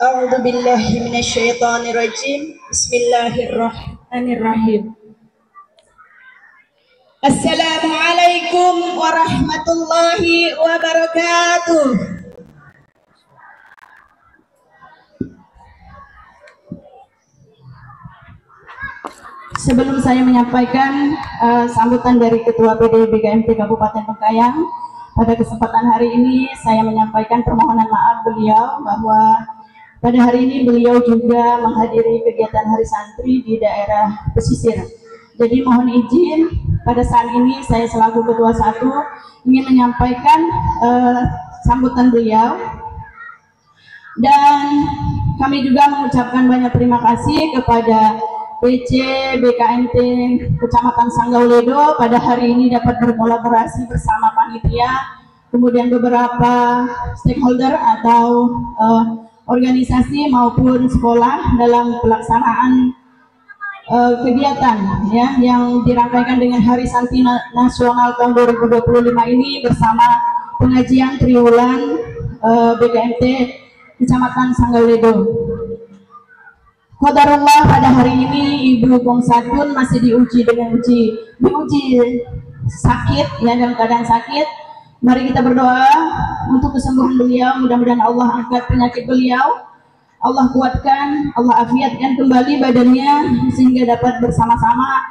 A'udzu billahi minasyaitonir rajim. Bismillahirrahmanirrahim. Assalamualaikum warahmatullahi wabarakatuh. Sebelum saya menyampaikan sambutan dari Ketua PD BKMT Kabupaten Bengkayang, pada kesempatan hari ini saya menyampaikan permohonan maaf beliau bahwa pada hari ini beliau juga menghadiri kegiatan Hari Santri di daerah pesisir. Jadi mohon izin pada saat ini saya selaku Ketua 1 ingin menyampaikan sambutan beliau, dan kami juga mengucapkan banyak terima kasih kepada PC BKMT Kecamatan Sanggauledo pada hari ini dapat berkolaborasi bersama panitia, kemudian beberapa stakeholder atau organisasi maupun sekolah dalam pelaksanaan kegiatan ya yang dirangkaikan dengan Hari Santri Nasional tahun 2025 ini bersama pengajian triwulan BKMT Kecamatan Sanggauledo. Qadarullah, pada hari ini Ibu Bongsatun masih diuji dengan diuji sakit ya, dalam keadaan sakit. Mari kita berdoa untuk kesembuhan beliau, mudah-mudahan Allah angkat penyakit beliau, Allah kuatkan, Allah afiatkan kembali badannya sehingga dapat bersama-sama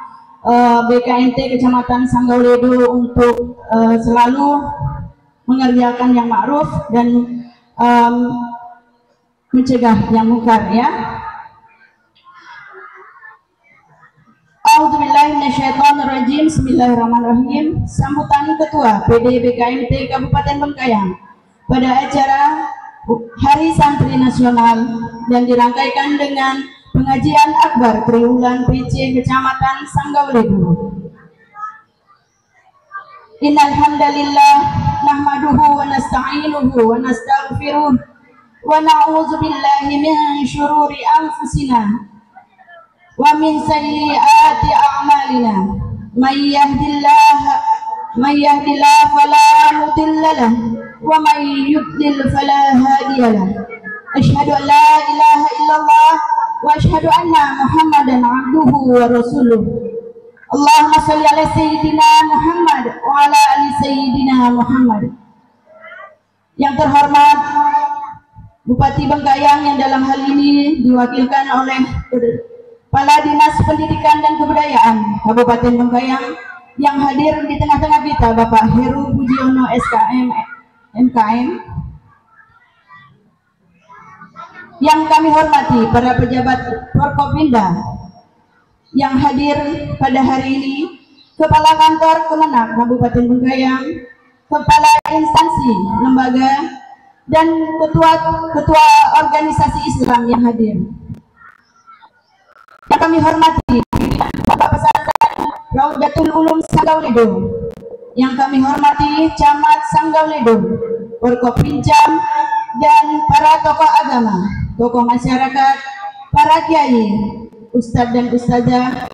BKMT Kecamatan Sanggauledo untuk selalu mengerjakan yang ma'ruf dan mencegah yang mungkar ya. A'udzubillahiminasyaitonirrajim. Bismillahirrahmanirrahim. Sambutan Ketua PD BKMT Kabupaten Bengkayang pada acara Hari Santri Nasional dan dirangkaikan dengan pengajian akbar triwulan PC Kecamatan Sanggauledo. Innal hamdalillah nahmaduhu wa nasta'inuhu wa nastaghfiruh wa na'udzu billahi min syururi anfusina wa min sayyiati a'malina may yahdihillahu fala mudilla lahu wa may yudlil fala hadiya lahu. Asyhadu an la ilaha illallah wa asyhadu anna Muhammadan abduhu wa rasuluh. Allahumma shalli ala sayyidina Muhammad wa ala ali sayyidina Muhammad. Yang terhormat Bupati Bengkayang yang dalam hal ini diwakilkan oleh Kepala Dinas Pendidikan dan Kebudayaan Kabupaten Bengkayang, yang hadir di tengah-tengah kita Bapak Heru Bujiono SKM MKM, yang kami hormati para pejabat Forkopimda yang hadir pada hari ini, Kepala Kantor Kemenag Kabupaten Bengkayang, Kepala Instansi Lembaga, dan ketua organisasi Islam yang hadir. Yang kami hormati Bapak Pesantren Raudatul Ulum Sanggauledo, yang kami hormati Camat Sanggauledo, Forkopimjam, dan para tokoh agama, tokoh masyarakat, para kiai, ustadz dan ustadzah,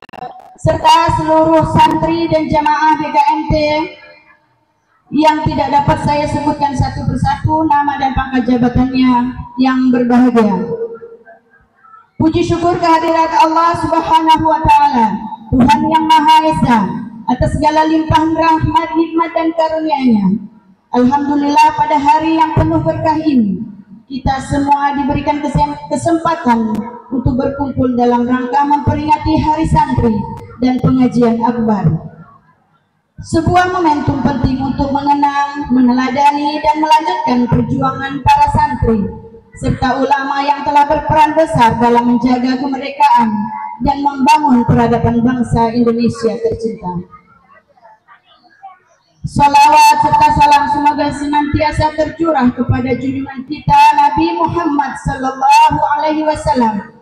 serta seluruh santri dan jamaah BKMT yang tidak dapat saya sebutkan satu persatu nama dan pangkat jabatannya yang berbahagia. Puji syukur kehadirat Allah Subhanahu wa Ta'ala, Tuhan yang Maha Esa, atas segala limpahan rahmat, nikmat dan karunia-Nya. Alhamdulillah, pada hari yang penuh berkah ini kita semua diberikan kesempatan untuk berkumpul dalam rangka memperingati Hari Santri dan pengajian akbar. Sebuah momentum penting untuk mengenang, meneladani, dan melanjutkan perjuangan para santri serta ulama yang telah berperan besar dalam menjaga kemerdekaan dan membangun peradaban bangsa Indonesia tercinta. Salawat serta salam semoga senantiasa tercurah kepada junjungan kita Nabi Muhammad Sallallahu Alaihi Wasallam,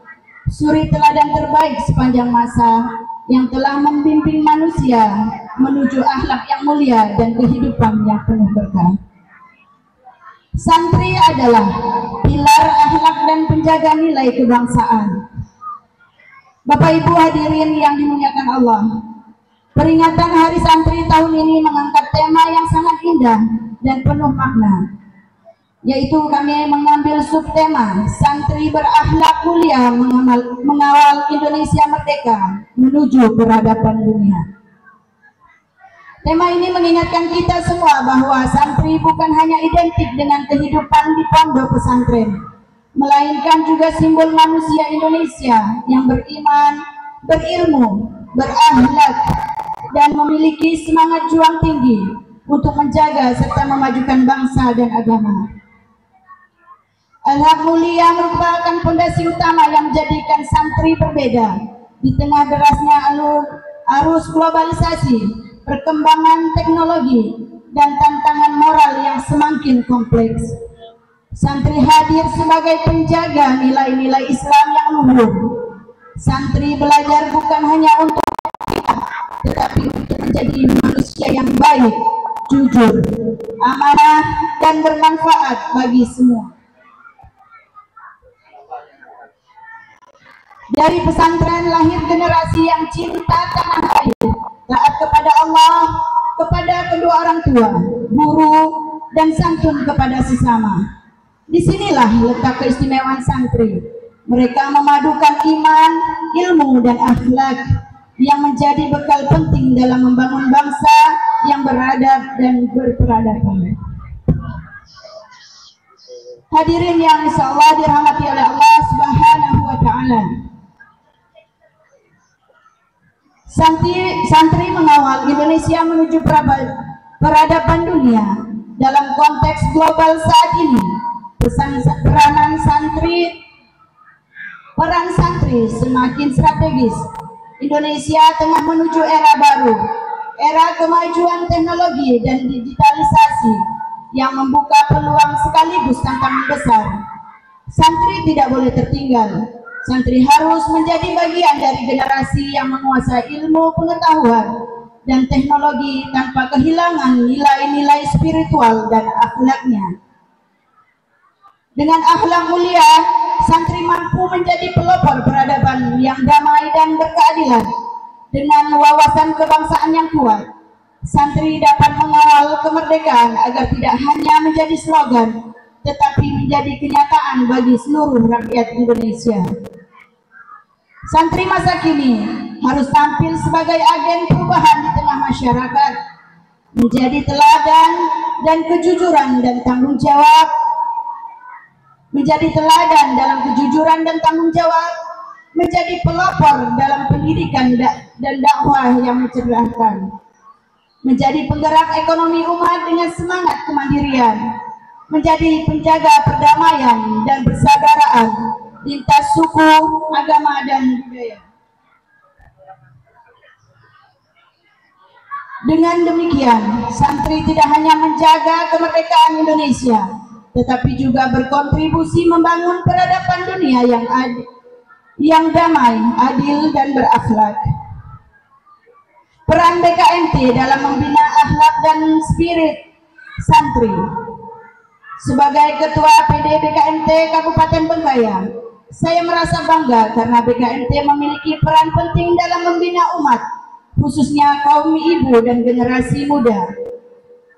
suri teladan terbaik sepanjang masa, yang telah membimbing manusia menuju akhlak yang mulia dan kehidupan yang penuh berkah. Santri adalah pilar akhlak dan penjaga nilai kebangsaan. Bapak Ibu hadirin yang dimuliakan Allah, peringatan Hari Santri tahun ini mengangkat tema yang sangat indah dan penuh makna, yaitu kami mengambil subtema Santri Berakhlak Mulia Mengawal Indonesia Merdeka Menuju Peradaban Dunia. Tema ini mengingatkan kita semua bahwa santri bukan hanya identik dengan kehidupan di pondok pesantren, melainkan juga simbol manusia Indonesia yang beriman, berilmu, berakhlak, dan memiliki semangat juang tinggi untuk menjaga serta memajukan bangsa dan agama. Akhlak mulia merupakan fondasi utama yang menjadikan santri berbeda di tengah derasnya arus globalisasi, perkembangan teknologi, dan tantangan moral yang semakin kompleks. Santri hadir sebagai penjaga nilai-nilai Islam yang luhur. Santri belajar bukan hanya untuk kita, tetapi untuk menjadi manusia yang baik, jujur, amanah, dan bermanfaat bagi semua. Dari pesantren lahir generasi yang cinta tanah air, taat kepada Allah, kepada kedua orang tua, guru, dan santun kepada sesama. Disinilah letak keistimewaan santri. Mereka memadukan iman, ilmu, dan akhlak yang menjadi bekal penting dalam membangun bangsa yang beradab dan berperadaban. Hadirin yang insyaallah dirahmati oleh Allah Subhanahu wa Ta'ala. Santri mengawal Indonesia menuju peradaban dunia. Dalam konteks global saat ini, peran santri semakin strategis. Indonesia tengah menuju era baru, era kemajuan teknologi dan digitalisasi yang membuka peluang sekaligus tantangan besar. Santri tidak boleh tertinggal. Santri harus menjadi bagian dari generasi yang menguasai ilmu pengetahuan dan teknologi tanpa kehilangan nilai-nilai spiritual dan akhlaknya. Dengan akhlak mulia, santri mampu menjadi pelopor peradaban yang damai dan berkeadilan. Dengan wawasan kebangsaan yang kuat, santri dapat mengawal kemerdekaan agar tidak hanya menjadi slogan, tetapi menjadi kenyataan bagi seluruh rakyat Indonesia. Santri masa kini harus tampil sebagai agen perubahan di tengah masyarakat, menjadi teladan dan kejujuran dan tanggung jawab, menjadi teladan dalam kejujuran dan tanggung jawab, menjadi pelopor dalam pendidikan dan dakwah yang mencerdaskan, menjadi penggerak ekonomi umat dengan semangat kemandirian, menjadi penjaga perdamaian dan persaudaraan lintas suku, agama, dan budaya. Dengan demikian, santri tidak hanya menjaga kemerdekaan Indonesia, tetapi juga berkontribusi membangun peradaban dunia yang damai, adil, dan berakhlak. Peran BKMT dalam membina akhlak dan spirit santri. Sebagai Ketua PD BKMT Kabupaten Bengkayang, saya merasa bangga karena BKMT memiliki peran penting dalam membina umat, khususnya kaum ibu dan generasi muda,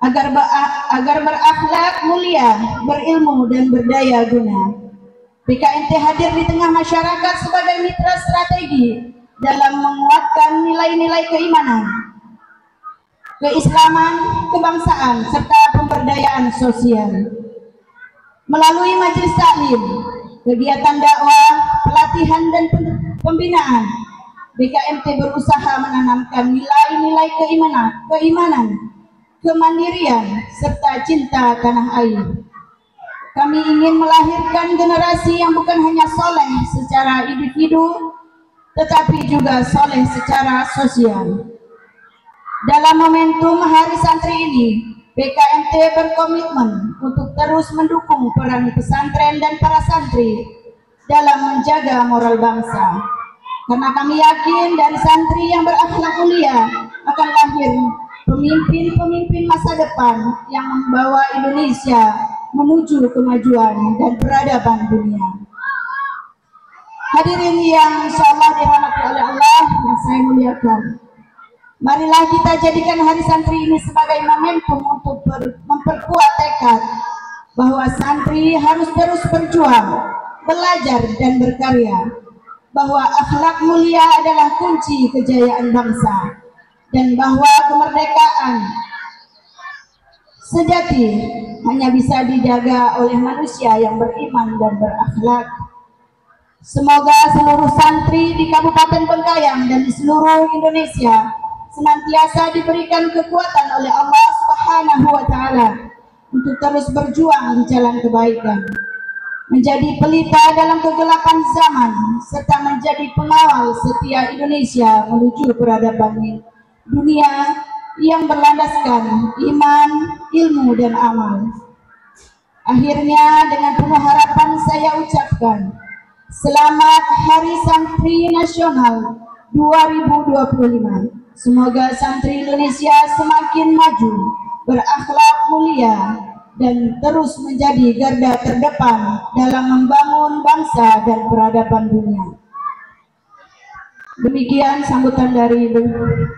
agar berakhlak mulia, berilmu, dan berdaya guna. BKMT hadir di tengah masyarakat sebagai mitra strategi dalam menguatkan nilai-nilai keimanan, keislaman, kebangsaan, serta pemberdayaan sosial. Melalui majelis taklim, kegiatan dakwah, pelatihan, dan pembinaan, BKMT berusaha menanamkan nilai-nilai keimanan, kemandirian, serta cinta tanah air. Kami ingin melahirkan generasi yang bukan hanya soleh secara individu, tetapi juga soleh secara sosial. Dalam momentum Hari Santri ini, BKMT berkomitmen untuk terus mendukung peran pesantren dan para santri dalam menjaga moral bangsa. Karena kami yakin dari santri yang berakhlak mulia akan lahir pemimpin-pemimpin masa depan yang membawa Indonesia menuju kemajuan dan peradaban dunia. Hadirin yang insyaallah dirahmati oleh Allah yang saya muliakan, marilah kita jadikan Hari Santri ini sebagai momentum untuk memperkuat tekad, bahwa santri harus terus berjuang, belajar dan berkarya, bahwa akhlak mulia adalah kunci kejayaan bangsa, dan bahwa kemerdekaan sejati hanya bisa dijaga oleh manusia yang beriman dan berakhlak. Semoga seluruh santri di Kabupaten Bengkayang dan di seluruh Indonesia senantiasa diberikan kekuatan oleh Allah Subhanahu wa Ta'ala untuk terus berjuang di jalan kebaikan, menjadi pelita dalam kegelapan zaman, serta menjadi pengawal setia Indonesia menuju peradaban dunia yang berlandaskan iman, ilmu, dan amal. Akhirnya, dengan penuh harapan saya ucapkan selamat Hari Santri Nasional 2025. Semoga santri Indonesia semakin maju, berakhlak mulia, dan terus menjadi garda terdepan dalam membangun bangsa dan peradaban dunia. Demikian sambutan dari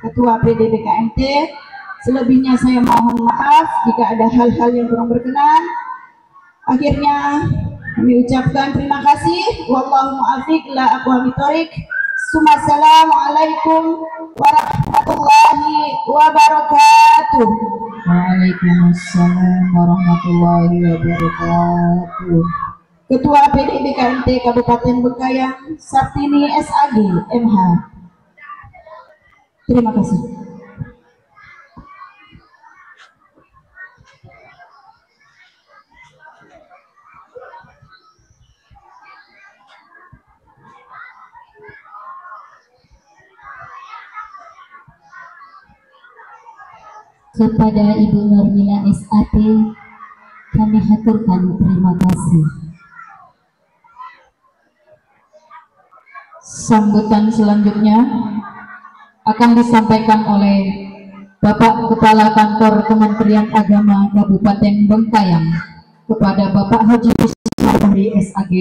Ketua PD BKMT. Selebihnya saya mohon maaf jika ada hal-hal yang kurang berkenan. Akhirnya kami ucapkan terima kasih. Wallahu muwaffiq ila aqwamit thoriq. Assalamualaikum warahmatullahi wabarakatuh. Waalaikumsalam warahmatullahi wabarakatuh. Ketua PD BKMT Kabupaten Bengkayang, Sartini SAG MH. Terima kasih. Kepada Ibu Nurmina SAP kami haturkan terima kasih. Sambutan selanjutnya akan disampaikan oleh Bapak Kepala Kantor Kementerian Agama Kabupaten Bengkayang kepada Bapak Haji Ismail SAG.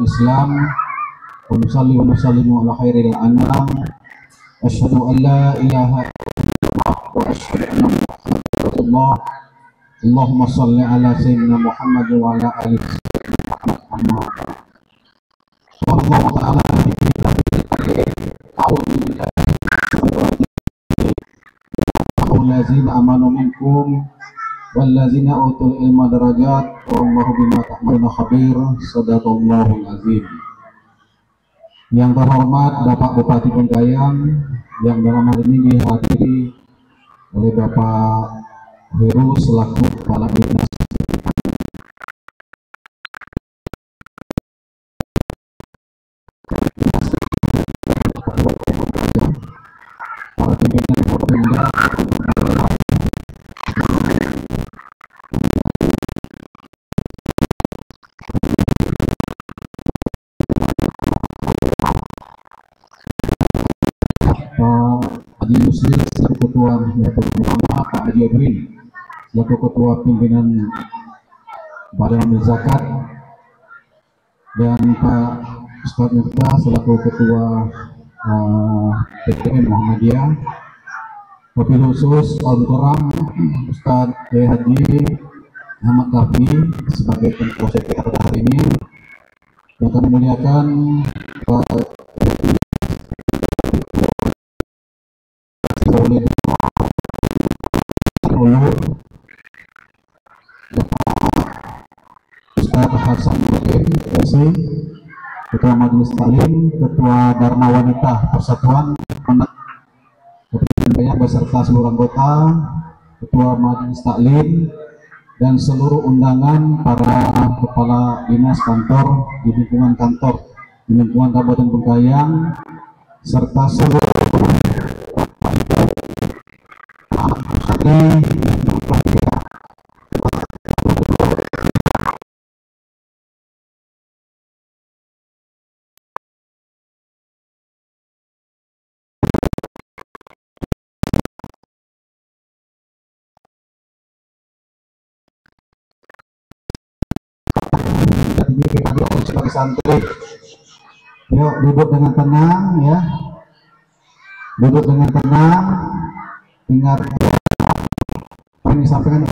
Islam wa nusalli wa nusallimu ala khairil anam asyhadu an la ilaha illallah wa asyhadu anna muhammadan rasulullah. Allahumma shalli ala sayyidina Muhammad wa ala ali sayyidina Muhammad. Wallahu ta'ala a'udzu billahi allazina amanu minkum wallazina utul ilma darajat wallahu bima ta'maluna khabir. Shadaqallahul azim. Yang terhormat Bapak Bupati Bengkayang yang dalam hal ini dihadiri oleh Bapak Heru selaku Kepala Dinas para pimpinan Forpemda, Haji Muslim selaku Ketua Bersama, Pak Haji Abrin selaku Ketua Pimpinan Badan Amil Zakat, dan Pak Ustadz Miftah selaku Ketua PTM Muhammadiyah. Wabil khusus Al-Mukarram Ustadz Haji Ahmad Kafi sebagai Ketua CPR pada hari ini, yang kami muliakan Pak Ustadz Hasan Muhammad MC, Ketua Majelis Taklim, Ketua Dharma Wanita Persatuan Kabupaten Bengkayang beserta seluruh anggota, Ketua Majelis Taklim, dan seluruh undangan para kepala dinas kantor di lingkungan Kabupaten Bengkayang, serta seluruh sebagai santri. Yuk duduk dengan tenang ya, duduk dengan tenang, dengar yang disampaikan.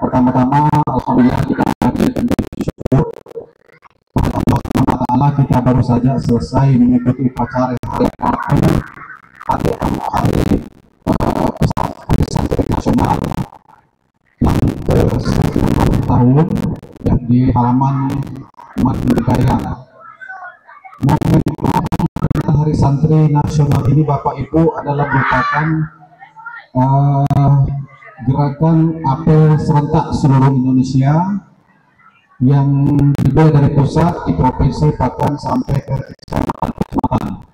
Pertama-tama, alhamdulillah kita bersyukur kepada Allah Subhanahu wa Ta'ala, kita baru saja selesai mengikuti upacara hari santri nasional yang ke-10 tahun yang di halaman Bengkayang. Momentum hari santri nasional ini Bapak Ibu adalah merupakan gerakan apel serentak seluruh Indonesia yang dimulai dari pusat di provinsi bahkan sampai ke kecamatan.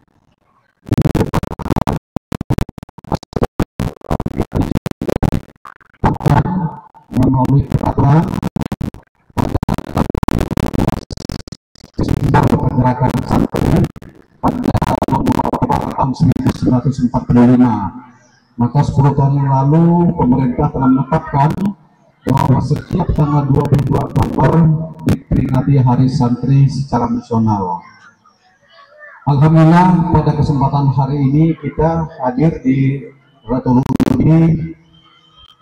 Melalui peraturan pergerakan santri pada tahun 1945, maka 10 tahun yang lalu pemerintah telah menetapkan bahwa setiap tanggal 22 Oktober diperingati Hari Santri secara nasional. Alhamdulillah pada kesempatan hari ini kita hadir di Ratu ini.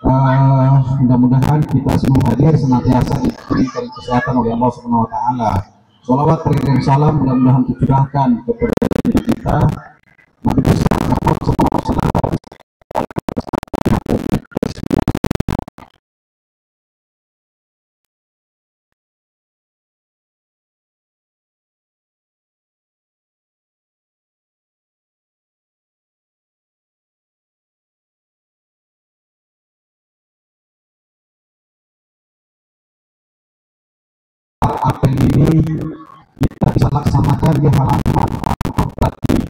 Mudah-mudahan kita semua hadir senantiasa diberikan kesehatan oleh Allah Subhanahu wa Ta'ala. Sholawat dan salam mudah-mudahan dicurahkan kepada diri kita, Nabi Muhammad SAW. Apel ini kita bisa laksanakan di halaman tadi.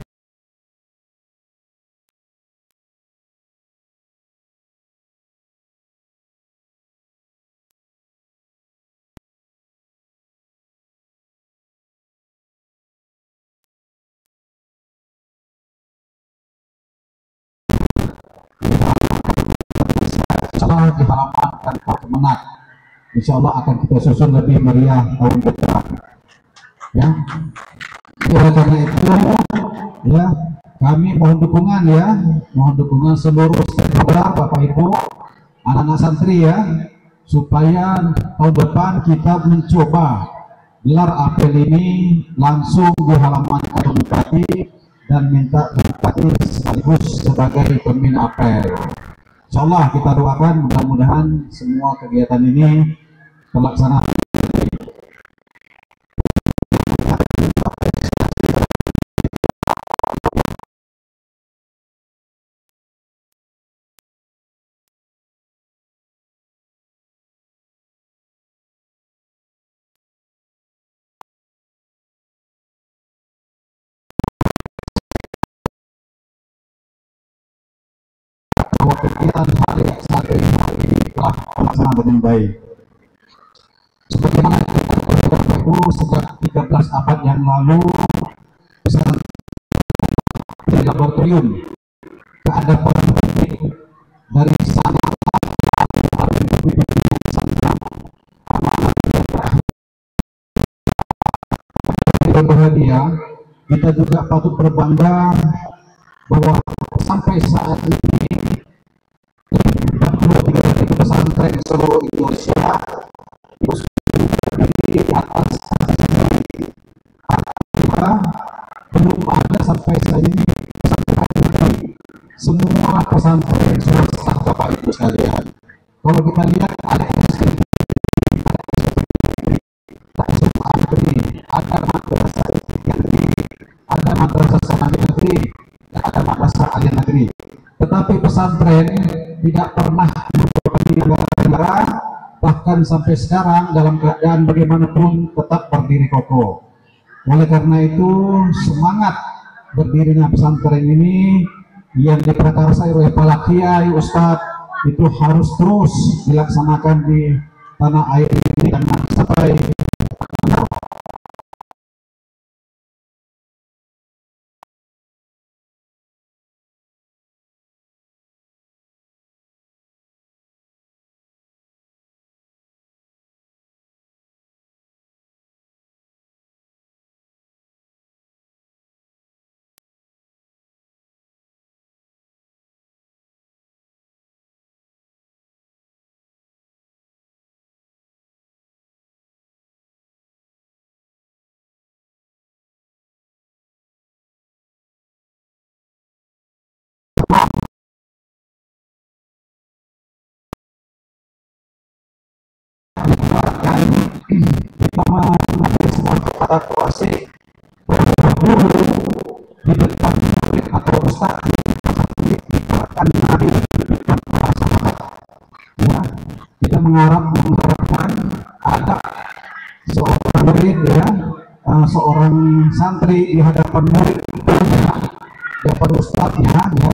Di halaman kantor Kemenak, insya Allah akan kita susun lebih meriah tahun depan. Ya, oleh karena itu, ya kami mohon dukungan seluruh stakeholder, Bapak Ibu, anak-anak santri ya, supaya tahun depan kita mencoba gelar apel ini langsung di halaman kantor Bupati dan minta Bupati sekaligus sebagai pemimpin apel. Insya Allah kita doakan mudah-mudahan semua kegiatan ini terlaksana. Kegiatan hari santri ini telah terlaksana dengan baik. Sebagaimana sejak 13 abad yang lalu, di laboratorium keadaban dari sana berbahagia, kita juga patut berbangga bahwa sampai saat ini 43 pesantren seluruh Indonesia di atas belum ada sampai saat ini semua pesantren swasta Bapak Ibu sekalian. Kalau kita lihat ada ada madrasah ada madrasah sanawiyah negeri, ada madrasah aliyah negeri. Tetapi pesantren tidak pernah berkepentingan negara, bahkan sampai sekarang dalam keadaan bagaimanapun tetap berdiri kokoh. Oleh karena itu, semangat berdirinya pesantren ini yang diprakarsai oleh para kiai, ustadz, itu harus terus dilaksanakan di tanah air ini karena sampai kata kuasi guru di depan murid atau ustaz akan hadir ya. Kita mengharapkan ada seorang murid ya, seorang santri di hadapan murid, di hadapan ustaznya ya,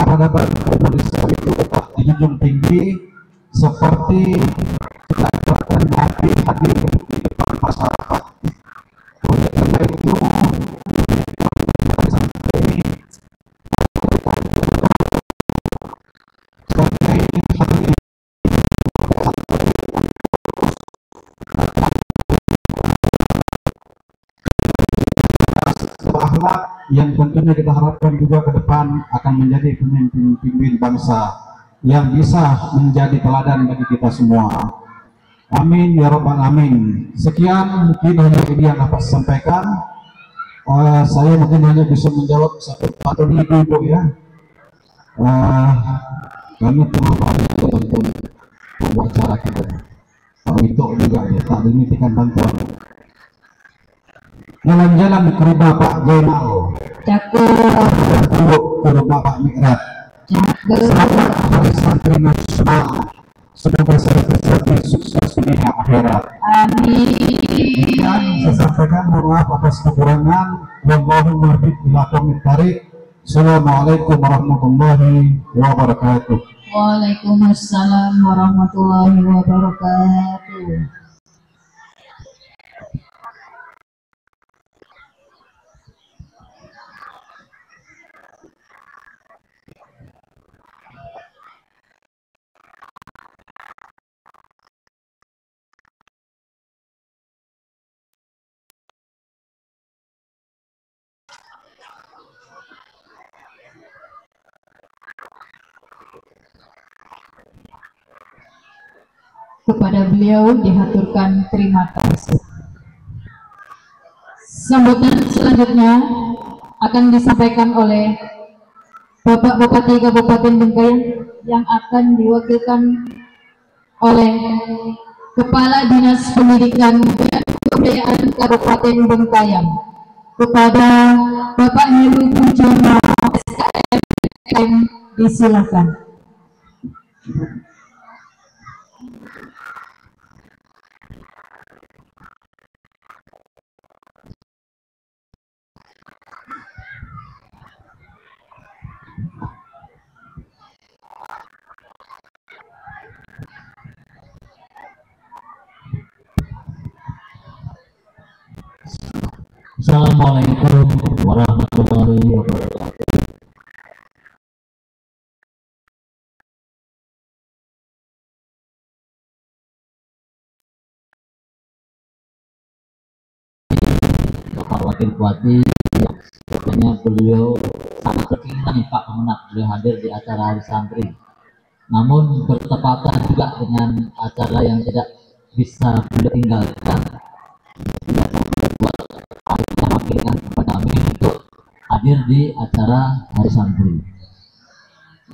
hadapan murid itu tetap dijunjung tinggi seperti dan hadir di depan masyarakat. Oleh karena itu, akhlak yang tentunya kita harapkan juga ke depan akan menjadi pemimpin bangsa yang bisa menjadi teladan bagi kita semua. Amin ya rabbal alamin. Sekian mungkin hanya ini yang dapat saya sampaikan. Saya mungkin hanya bisa menjawab satu atau dua ibu ya. Kami terima kasih untuk pembicara kita. Itu juga ya, tak dimitikan bantuan. Jalan-jalan ke rumah Pak Jainal. Cakep. Ke rumah Pak Mi'raj. Santri nasional. Semoga santri sukses di akhirat. Amin. Dan saya sampaikan mohon maaf atas kekurangan. Wallahu muwaffiq ila aqwamit thariq. Assalamualaikum warahmatullahi wabarakatuh. Waalaikumsalam warahmatullahi wabarakatuh. Kepada beliau dihaturkan terima kasih. Sambutan selanjutnya akan disampaikan oleh Bapak Bupati Kabupaten Bengkayang yang akan diwakilkan oleh Kepala Dinas Pendidikan dan Kebudayaan Kabupaten Bengkayang. Kepada Bapak Heru Pujono SKM disilakan. Assalamualaikum warahmatullahi wabarakatuh. Bapak Wakil Bupati, sebenarnya beliau sangat berkeinginan nih Pak Kemenak beliau hadir di acara Hari Santri. Namun bertepatan juga dengan acara yang tidak bisa beliau tinggalkan. Mewakilkan kepada kami untuk hadir di acara Hari Santri.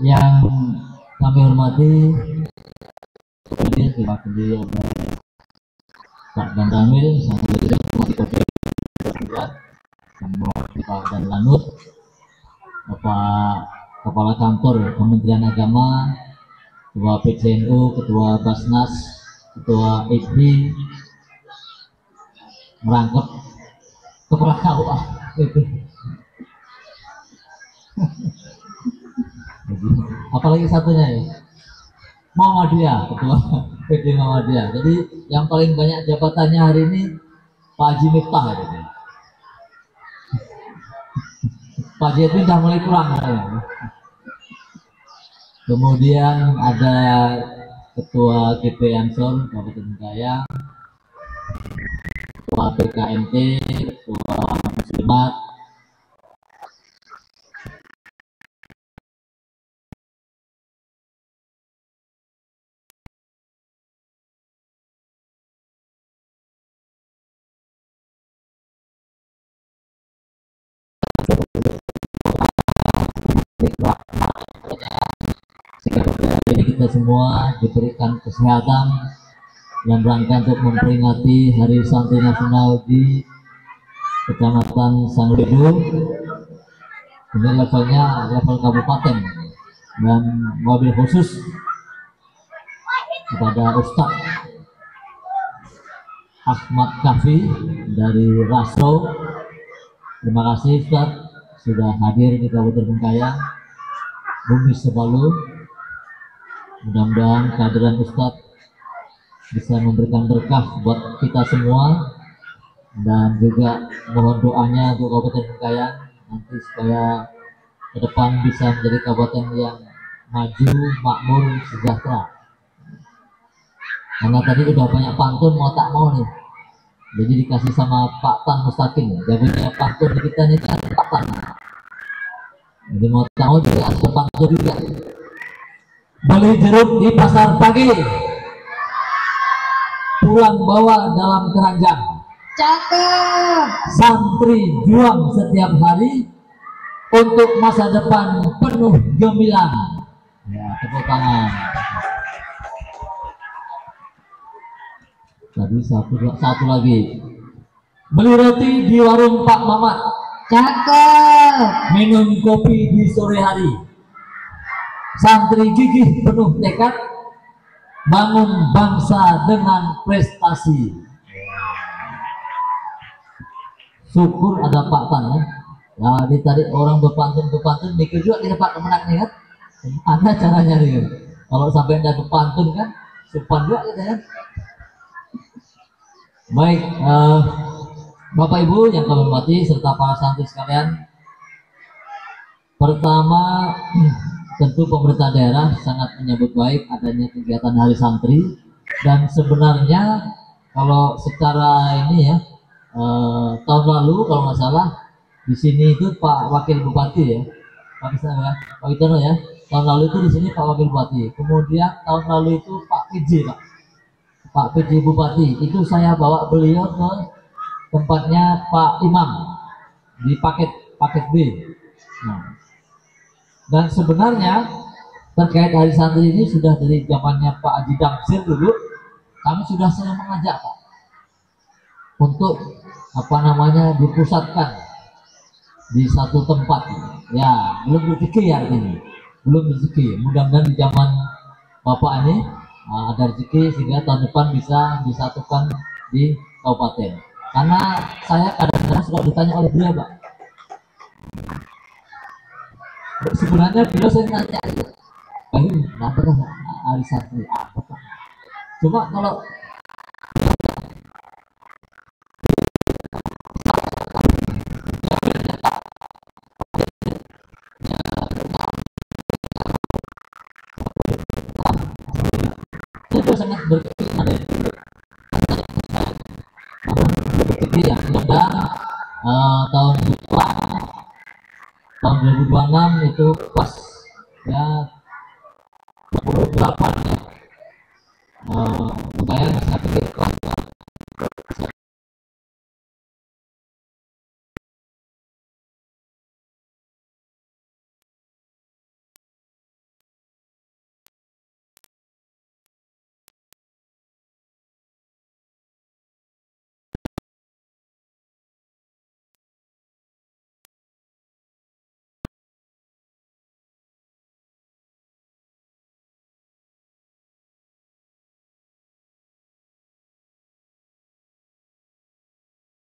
Yang kami hormati hadir diwakili oleh Pak Bang Ramil, sang Direktur Pak dan Lanut, Bapak Kepala Kantor Kementerian Agama, Ketua PCNU, Ketua Basnas, Ketua IPI, merangkap Kepala KUA itu. Apalagi satunya ya, Muhammadiyah, Ketua PD Muhammadiyah. Jadi yang paling banyak jabatannya hari ini Pak Haji Miftah gitu. Pak Jetwin sudah mulai kurang ya. Kemudian ada Ketua GP Ansor Kabupaten Bengkayang, Ketua PKMT, Ketua Muslimat, jadi kita semua diberikan kesehatan dalam rangka untuk memperingati Hari Santri Nasional di Kecamatan Sangledo. Ini levelnya level kabupaten, dan mobil khusus kepada Ustadz Ahmad Kafi dari Raso. Terima kasih Ustadz sudah hadir di Kabupaten Bengkayang, Bumi Sebalu. Mudah-mudahan kehadiran Ustadz bisa memberikan berkah buat kita semua, dan juga mohon doanya untuk Kabupaten Bengkayang nanti supaya ke depan bisa menjadi kabupaten yang maju, makmur, sejahtera. Karena tadi udah banyak pantun mau tak mau nih, jadi dikasih sama Pak Tan Mustaqim. Jadinya pantun di kita ini kan Pak Tan. Jadi mau tak mau juga ada pantun juga. Beli jeruk di pasar pagi, pulang bawa dalam keranjang. Cakep. Santri juang setiap hari untuk masa depan penuh gemilang. Ya, tepuk tangan. Tadi satu lagi. Beli roti di warung Pak Mamat. Cakep. Minum kopi di sore hari. Santri gigih penuh tekad bangun bangsa dengan prestasi. Syukur ada Pak Tan ya. Nah, ini tadi orang berpantun mikir juga kita Pak Kemenak nih kan. Ada caranya nih kan. Kalau sampai ada berpantun kan, sopan juga gitu kan. Baik, Bapak Ibu yang kami hormati serta para santri sekalian. Pertama, tentu pemerintah daerah sangat menyambut baik adanya kegiatan Hari Santri, dan sebenarnya kalau secara ini ya, tahun lalu kalau nggak salah di sini itu Pak Wakil Bupati ya, Pak Kisah ya, Pak Witono ya. Tahun lalu itu di sini Pak Wakil Bupati. Kemudian tahun lalu itu Pak PJ Pak PJ Bupati. Itu saya bawa beliau ke tempatnya Pak Imam di paket B. Nah, dan sebenarnya terkait Hari Santri ini sudah dari zamannya Pak Haji Damsir dulu, kami sudah sering mengajak Pak untuk dipusatkan di satu tempat. Ya, belum rezeki ya ini, belum rezeki. Mudah-mudahan di zaman Bapak ini ada rezeki sehingga tahun depan bisa disatukan di kabupaten. Karena saya kadang-kadang suka ditanya oleh beliau Pak, sebenarnya beliau saya nanya itu, kenapa kan Hari Santri apa Pak? Cuma kalau itu sangat berkesan ya. Jadi ya mudah-mudahan tahun depan, tahun 2026 itu pas ya 28 ya. Supaya bisa pikir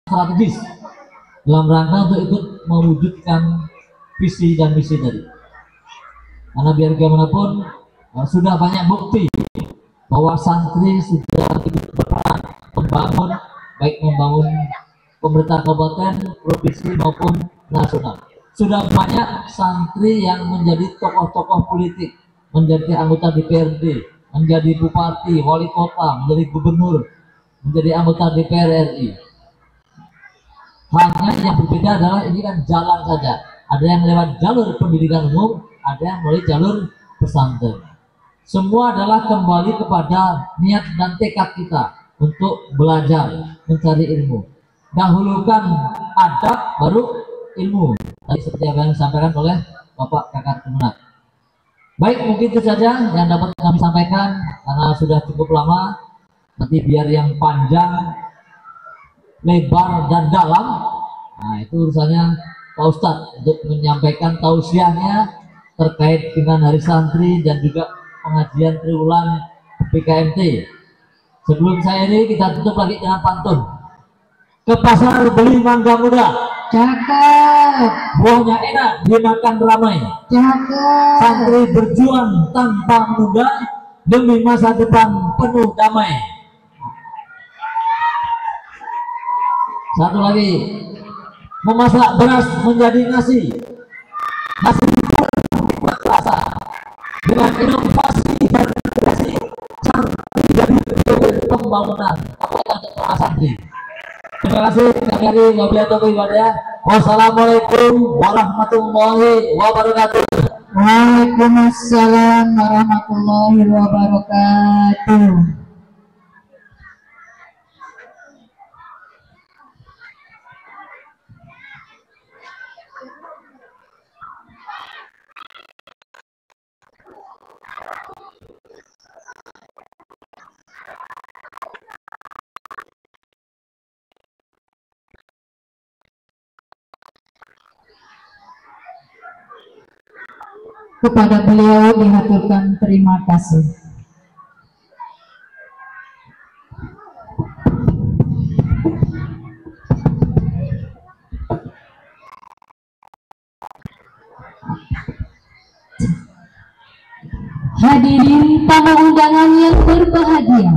strategis dalam rangka untuk ikut mewujudkan visi dan misi tadi. Karena biar bagaimanapun sudah banyak bukti bahwa santri sudah ikut berperan membangun, baik membangun pemerintah kabupaten, provinsi maupun nasional. Sudah banyak santri yang menjadi tokoh-tokoh politik, menjadi anggota DPRD, menjadi bupati, wali kota, menjadi gubernur, menjadi anggota DPR RI. Hanya yang berbeda adalah ini kan jalan saja. Ada yang lewat jalur pendidikan umum, ada yang melalui jalur pesantren. Semua adalah kembali kepada niat dan tekad kita untuk belajar, mencari ilmu. Dahulukan adab, baru ilmu. Tadi seperti yang disampaikan oleh Bapak Kakak Kemenak. Baik, mungkin itu saja yang dapat kami sampaikan karena sudah cukup lama. Nanti biar yang panjang, lebar dan dalam, nah itu urusannya Pak Ustadz untuk menyampaikan tausiahnya terkait dengan Hari Santri dan juga pengajian triwulan BKMT. Sebelum saya ini kita tutup lagi dengan pantun. Ke pasar beli mangga muda, Cakep. buahnya enak dimakan ramai. Cakep. Santri berjuang tanpa muda demi masa depan penuh damai. Satu lagi, memasak beras menjadi nasi, nasi buat rasa dengan inovasi dan kreasi santri jadi pembangunan untuk santri. Terima kasih. Wassalamualaikum warahmatullahi wabarakatuh. Waalaikumsalam warahmatullahi wabarakatuh. Kepada beliau dihaturkan terima kasih. Hadirin tamu undangan yang berbahagia,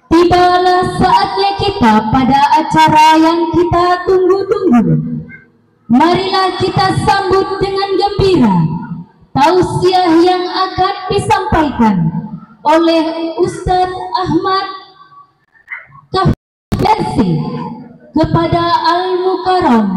tibalah saatnya kita pada acara yang kita tunggu-tunggu. Marilah kita sambut dengan gembira tausiah yang akan disampaikan oleh Ustadz Ahmad Kahfiansi kepada Al-Mukarram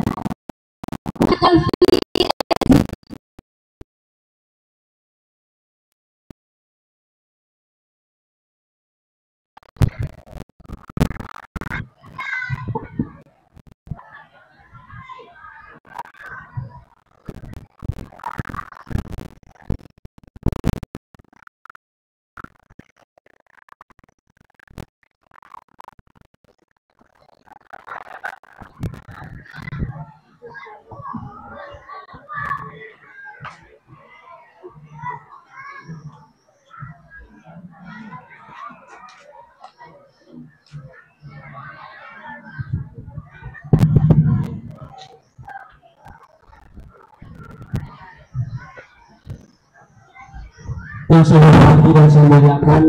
Yang saya hormati dan saya muliakan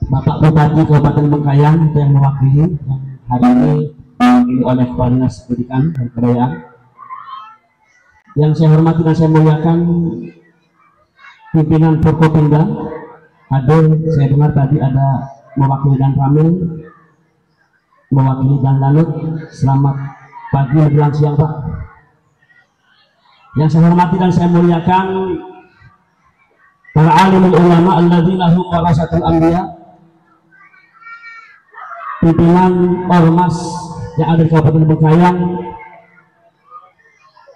Bapak Bupati Kabupaten Bengkayang yang mewakili yang hari ini diwakili oleh Kepala Dinas Pendidikan dan Kebudayaan. Yang saya hormati dan saya muliakan pimpinan Forkopimda hadir. Saya dengar tadi ada mewakili Dan Ramil, mewakili Dan Lanut. Selamat pagi menjelang siang, Pak. Yang saya hormati dan saya muliakan para alimul ulama alladzina hum warasatul anbiya, pimpinan ormas yang ada di Kabupaten Bengkayang.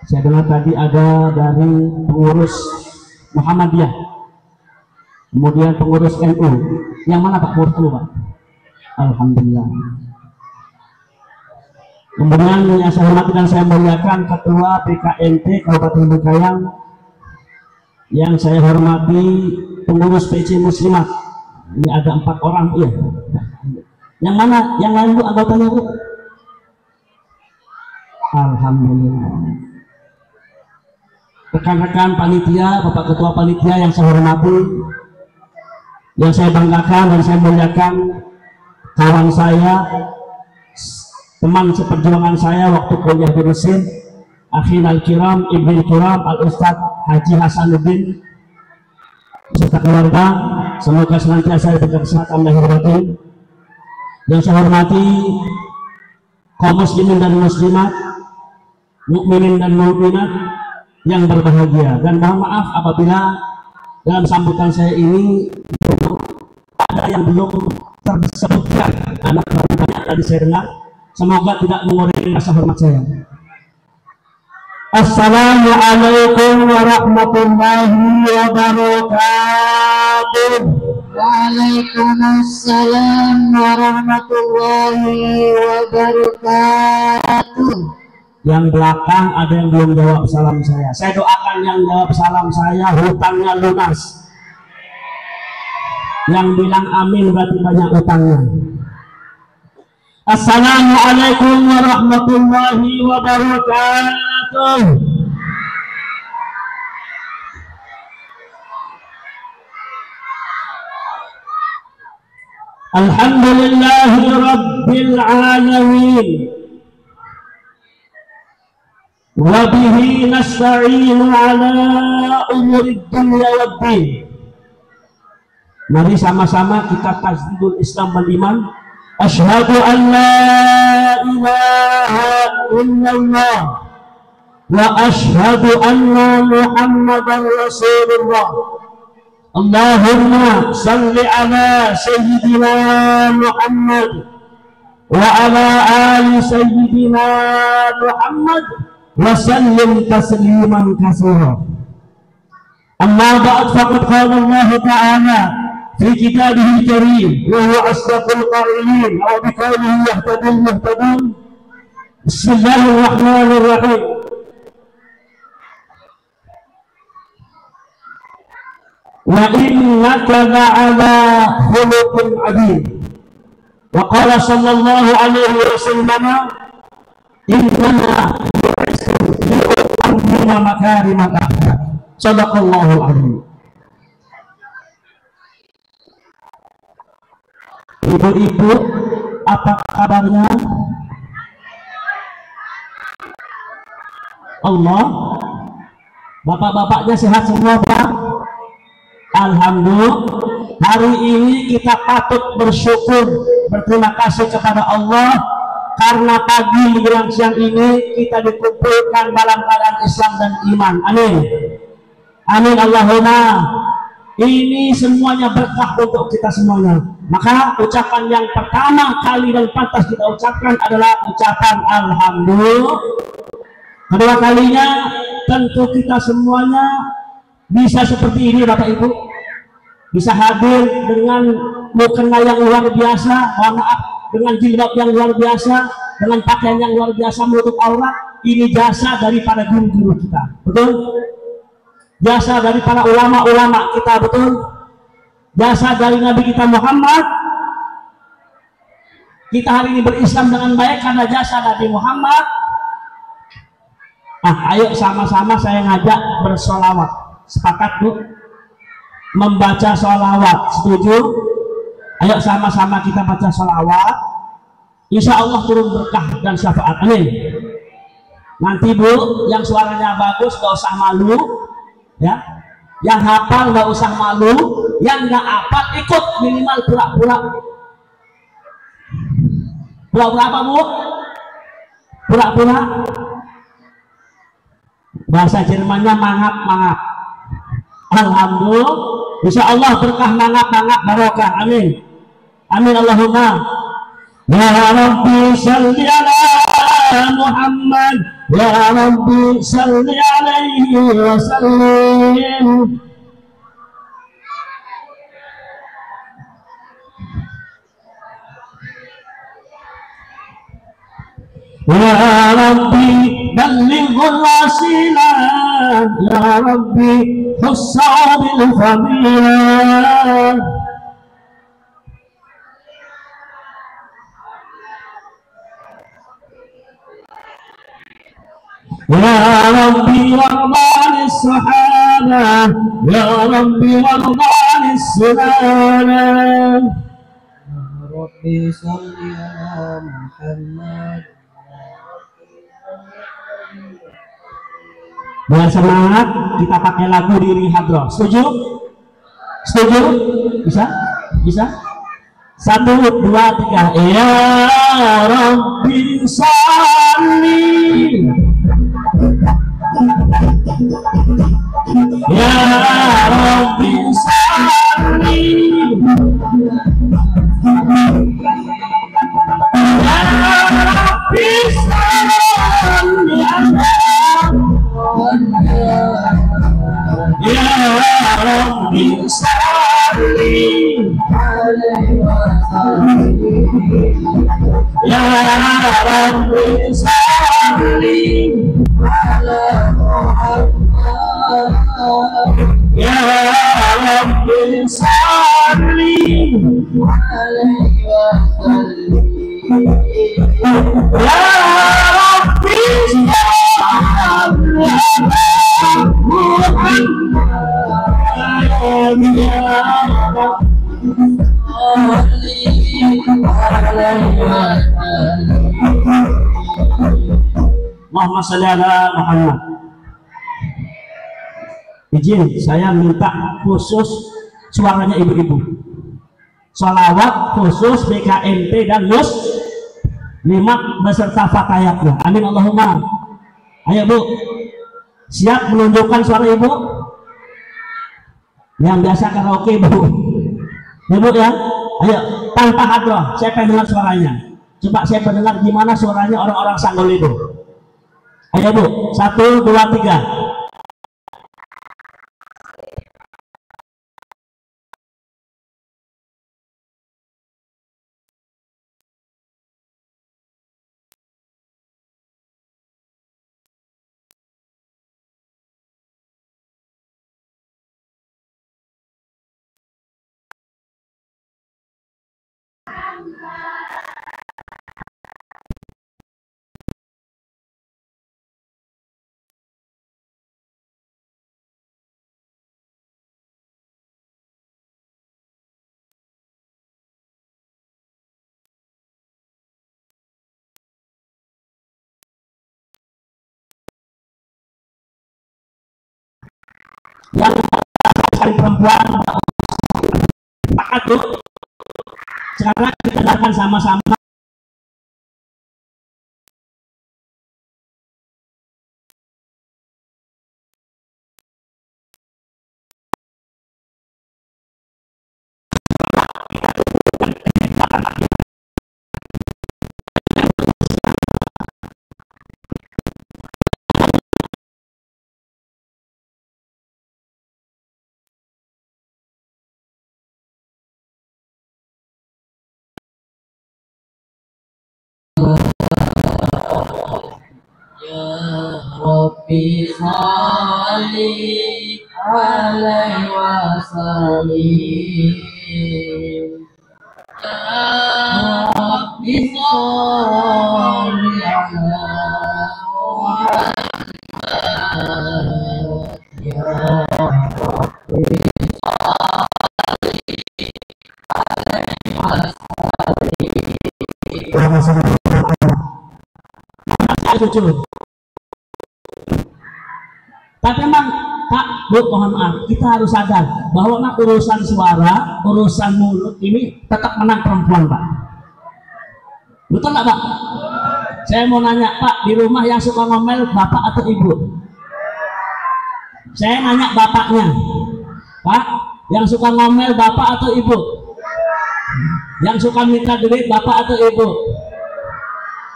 Saya dengar tadi ada dari pengurus Muhammadiyah, kemudian pengurus NU. Yang mana Pak pengurus NU, Pak? Alhamdulillah. Kemudian yang saya hormati dan saya muliakan Ketua PKNT Kabupaten Bengkayang, yang saya hormati pengurus PC Muslimat. Ini ada 4 orang, iya. Yang mana? Yang lain Bu, anggotanya Bu? Alhamdulillah. Rekan-rekan panitia, Bapak Ketua Panitia yang saya hormati, yang saya banggakan dan saya muliakan, kawan saya, teman seperjuangan saya waktu kuliah di Mesir, Akhin Al-Kiram, Ibn Kiram, Al-Ustadz Haji Hasanuddin, beserta keluarga, semoga senantiasa diberikan kesehatan lahir batin. Yang saya hormati kaum muslimin dan muslimat, mukminin dan mukminat yang berbahagia, dan mohon maaf apabila dalam sambutan saya ini ada yang belum tersebutkan, anak banyak tadi saya dengar. Semoga tidak mengurangi rasa hormat saya. Assalamualaikum warahmatullahi wabarakatuh. Waalaikumsalam warahmatullahi wabarakatuh. Yang belakang ada yang belum jawab salam saya. Saya doakan yang jawab salam saya hutangnya lunas. Yang bilang amin berarti banyak hutangnya. Assalamualaikum warahmatullahi wabarakatuh. Alhamdulillahi rabbil alamin. Wa bihi nasta'inu ala umurid dunya waddin. Mari sama-sama kita tasdidul Islam wal iman. Asyhadu an la ilaha illallah wa asyhadu anna Muhammadar Rasulullah. Allahumma salli ala sayyidina Muhammad wa ala ali sayyidina Muhammad wa sallim tasliman katsira. Amma ba'd, faqad qala Allah ta'ala في كتابه الكريم وهو أصدق القائلين أو بقوله يهتدي المهتدون. بسم الله الرحمن الرحيم. وإنك لعلى خلق عظيم. وقال صلى الله عليه وسلم إنما بعثت لأتمم مكارم الأخلاق. صدق الله العظيم. Ibu-ibu, apa kabarnya? Allah, bapak-bapaknya sehat semua Pak? Alhamdulillah. Hari ini kita patut bersyukur, berterima kasih kepada Allah karena pagi menjelang siang ini kita dikumpulkan dalam keadaan Islam dan iman. Amin. Amin Allahumma. Ini semuanya berkah untuk kita semuanya. Maka ucapan yang pertama kali dan pantas kita ucapkan adalah ucapan alhamdulillah. Kedua kalinya tentu kita semuanya bisa seperti ini Bapak Ibu, bisa hadir dengan mukena yang luar biasa, mohon maaf, dengan jilbab yang luar biasa, dengan pakaian yang luar biasa menutup aurat. Ini jasa daripada guru-guru kita, betul? Jasa dari para ulama-ulama kita, betul? Jasa dari Nabi kita Muhammad. Kita hari ini berislam dengan baik karena jasa Nabi Muhammad. Ayo sama-sama saya ngajak bersolawat. Sepakat Bu? Membaca solawat, setuju? Ayo sama-sama kita baca solawat. Insya Allah turun berkah dan syafaat. Amin. Nanti Bu, yang suaranya bagus gak usah malu, ya. Yang hafal gak usah malu, yang gak hafal ikut minimal pura-pura. Pura-pura apa Bu? Pura-pura. Bahasa Jermannya mangap-mangap. Alhamdulillah. Insya Allah berkah mangap-mangap barokah. Amin. Amin Allahumma. Ya Rabbi salli ala Muhammad. Ya Rabbi salli alaihi wa sallim. Ya Rabbi ballighul wasilah. Ya Rabbi hussa bil fadilah. Ya Rabbi warḍani sahabah, Ya Rabbi warḍani sunana. Rabbi salli ala Muhammad. Biar semangat, kita pakai lagu diri hadroh. Setuju? Setuju? Bisa? Bisa? 1, 2, 3. Ya Rabbi salli, Ya Rabbi salli, Ya Rabbi salli, Ya Rabbi salli, Ya Rabbi salli, Ya Rabbi salli, Ya Rabbi Muhammad salli ala Muhammad. Izin saya minta khusus suaranya ibu-ibu. Sholawat khusus BKMT dan Muslimat beserta fatayatnya. Amin Allahumma. Ayo Bu, siap menunjukkan suara ibu? Yang biasa karaoke Bu. Ibu ya, ayo tanpa hadroh, saya pengen dengar suaranya. Coba saya pengen dengar gimana suaranya orang-orang Sanggol itu. Ayo Bu, 1, 2, 3. Yang sekali perempuan pakat tuh. Sekarang kita dengarkan sama-sama. Rabbi salli alaihi wasallim. Ya Rabbi salli ala Muhammad. Ya Rabbi salli Cucu. Tapi memang Pak, Bu, mohon maaf, kita harus sadar bahwa urusan suara, urusan mulut ini tetap menang perempuan, Pak. Betul nggak, Pak? Saya mau nanya, Pak, di rumah yang suka ngomel bapak atau ibu? Saya nanya bapaknya, Pak, yang suka ngomel bapak atau ibu? Yang suka minta duit bapak atau ibu?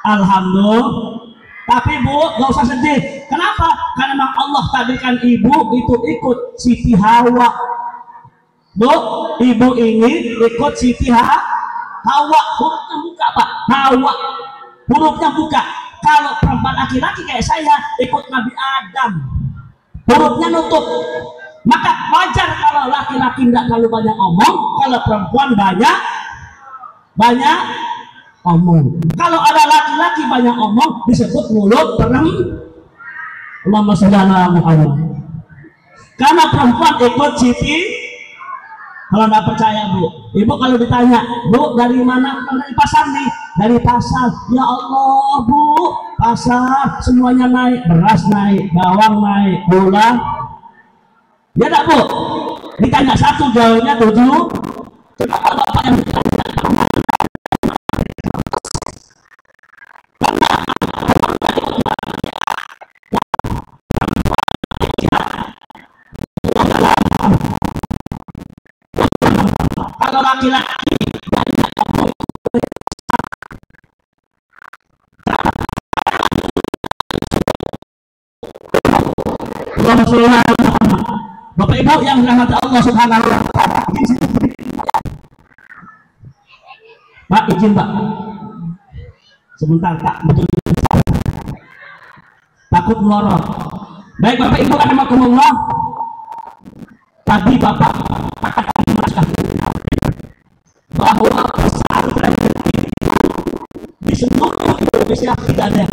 Alhamdulillah. Tapi Bu, gak usah sedih. Kenapa? Karena memang Allah takdirkan ibu itu ikut Siti Hawa. Bu, ibu ini ikut Siti Hawa. Hurufnya buka, Pak. Hawa. Hurufnya buka. Kalau perempuan laki-laki kayak saya ikut Nabi Adam, hurufnya nutup. Maka wajar kalau laki-laki tidak terlalu banyak omong, kalau perempuan banyak omong. Kalau ada laki-laki banyak omong disebut mulut Allahumma sholli ala Muhammad. Karena perempuan ikut Siti. Kalau nggak percaya Bu, Ibu kalau ditanya, Bu dari mana? Dari pasar nih, dari pasar. Ya Allah Bu, pasar semuanya naik, beras naik, bawang naik, gula. Ya tak Bu? Ditanya satu jawabnya 7. Kenapa Bapak yang ditanya? Kalau laki-laki Bapak Ibu yang dirahmati Allah Subhanahu wa taala. Pak, izin Pak. Sebentar Pak, betul. Takut melorot. Baik Bapak Ibu rahimakumullah. Tadi Bapak bahwa pesantren di seluruh Indonesia tidak ada.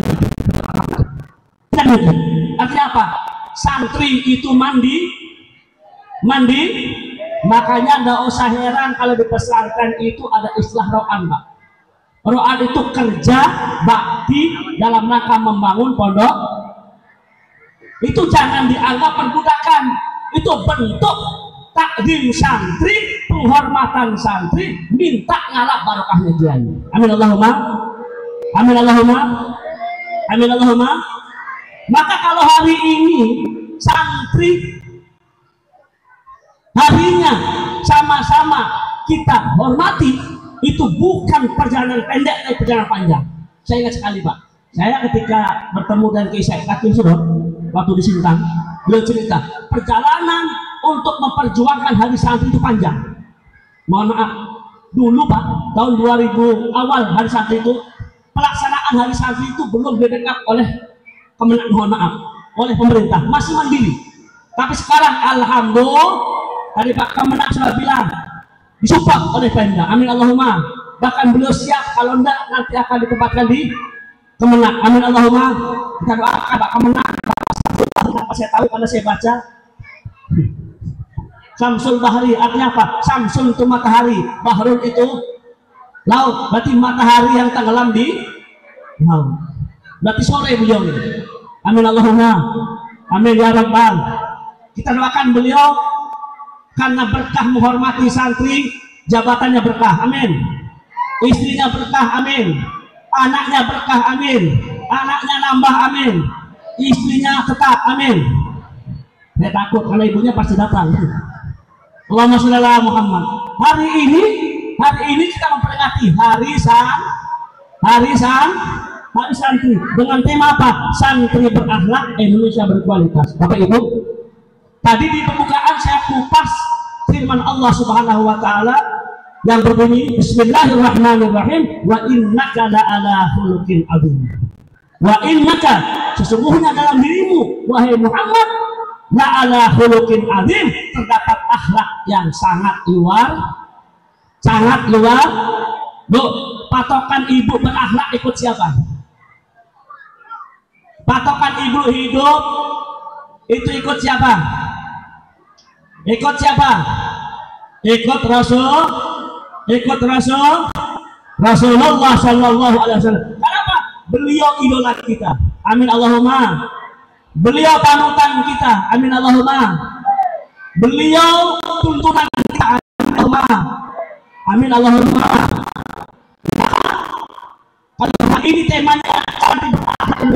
Artinya apa? Santri itu mandi, makanya nggak usah heran kalau di pesantren itu ada istilah ro'an, Pak. Ro'an itu kerja bakti dalam rangka membangun pondok. Itu jangan dianggap perbudakan. Itu bentuk takdim santri, penghormatan santri, minta ngalap barokahnya kiai. Amin Allahumma. Amin Allahumma. Amin Allahumma. Maka kalau hari ini santri harinya sama-sama kita hormati, itu bukan perjalanan pendek tapi perjalanan panjang. Saya ingat sekali Pak, saya ketika bertemu dengan Kiai Said Kakim Sudah waktu di Sintang, beliau cerita perjalanan untuk memperjuangkan hari santri itu panjang. Mohon maaf, dulu Pak, tahun 2000 awal hari santri itu, pelaksanaan hari santri itu belum di-backup oleh Kemenang, mohon maaf, oleh pemerintah, masih mandiri. Tapi sekarang alhamdulillah, tadi Pak Kemenang sudah bilang disupport oleh Pemda. Amin Allahumma. Bahkan beliau siap kalau enggak nanti akan ditempatkan di Kemenang. Amin Allahumma. Kita doakan Pak Kemenang. Kenapa saya tahu? Karena saya baca Samsul Bahri, artinya apa? Samsul itu matahari, Bahrul itu laut, berarti matahari yang tenggelam di laut. Berarti sore beliau ini. Amin Allahumma. Amin ya Rabbal. Kita doakan beliau karena berkah menghormati santri, jabatannya berkah. Amin. Istrinya berkah. Amin. Anaknya berkah. Amin. Anaknya nambah. Amin. Istrinya tetap. Amin. Saya takut karena ibunya pasti datang. Allahumma sholli ala Muhammad. Hari ini kita memperingati hari santri dengan tema apa? Santri berakhlak, Indonesia berkualitas. Bapak Ibu, tadi di pembukaan saya kupas firman Allah Subhanahu wa taala yang berbunyi Bismillahirrahmanirrahim, wa innaka la'ala khuluqin adzim. Wa innaka, sesungguhnya dalam dirimu wahai Muhammad, la'ala khuluqin adzim, terdapat akhlak yang sangat luar. Bu, patokan ibu berakhlak ikut siapa? Patokan ibu hidup itu ikut siapa? Ikut siapa? Ikut Rasulullah Sallallahu Alaihi Wasallam. Kenapa? Beliau idola kita. Amin Allahumma. Beliau panutan kita. Amin Allahumma. Beliau tuntunan kita. Amin Allahumma. Amin Allahumma. Kalau ini temanya santri berakhlak.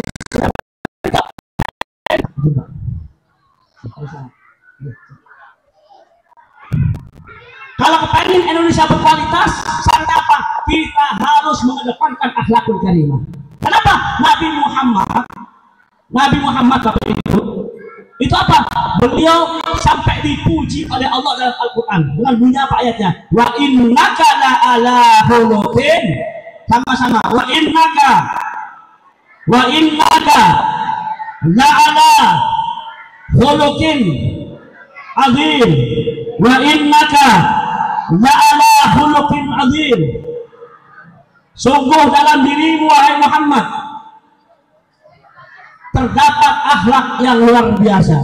Kalau kepengen Indonesia berkualitas, syarat apa? Kita harus mengedepankan akhlakul karimah. Kenapa? Nabi Muhammad Bapak Ibu, itu apa? Beliau sampai dipuji oleh Allah dalam Al-Quran dengan bunyi apa ayatnya? Wa innaka la'ala khuluqin, sama-sama. Wa innaka la'ala khuluqin azim. Wa innaka la'ala khuluqin azim. Sungguh dalam dirimu wahai Muhammad terdapat akhlak yang luar biasa.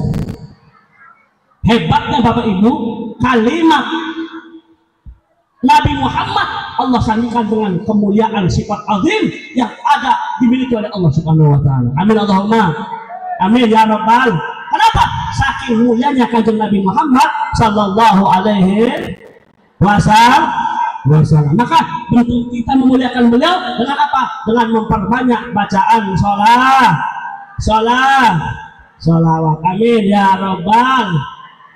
Hebatnya Bapak Ibu, kalimat Nabi Muhammad Allah sandingkan dengan kemuliaan sifat azim yang ada dimiliki oleh Allah Subhanahu wa taala. Amin Allahumma amin ya rabbal. Kenapa? Saking mulianya kanjeng Nabi Muhammad sallallahu alaihi wasallam. Maka bentuk kita memuliakan beliau dengan apa? Dengan memperbanyak bacaan sholawat. Amin ya rabbal.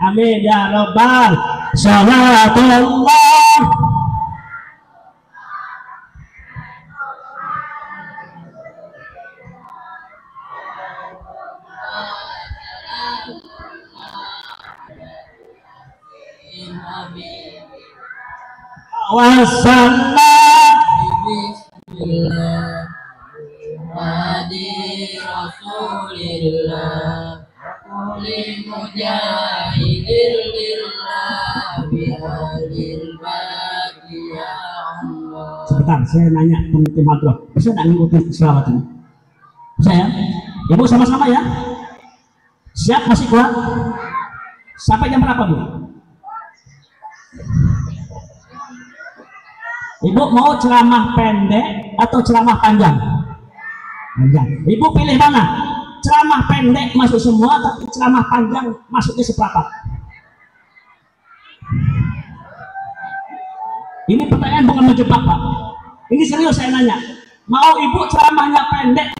Amin ya rabbal. Salatullah. Wassalam. Bismillah Hadi Rasulillah Kulli mujahidin lillah Bihadil bagi ya Allah. Sebentar, saya nanya pemimpin madroh, bisa nggak ngikutin selawat ini? Bisa ya? Ibu sama-sama ya? Siap, masih kuat? Sampai jam berapa Bu? Ibu mau ceramah pendek atau ceramah panjang? Panjang. Ibu pilih mana? Ceramah pendek masuk semua, tapi ceramah panjang masuknya seperempat. Ini pertanyaan bukan menjebak Pak. Ini serius saya nanya. Mau ibu ceramahnya pendek?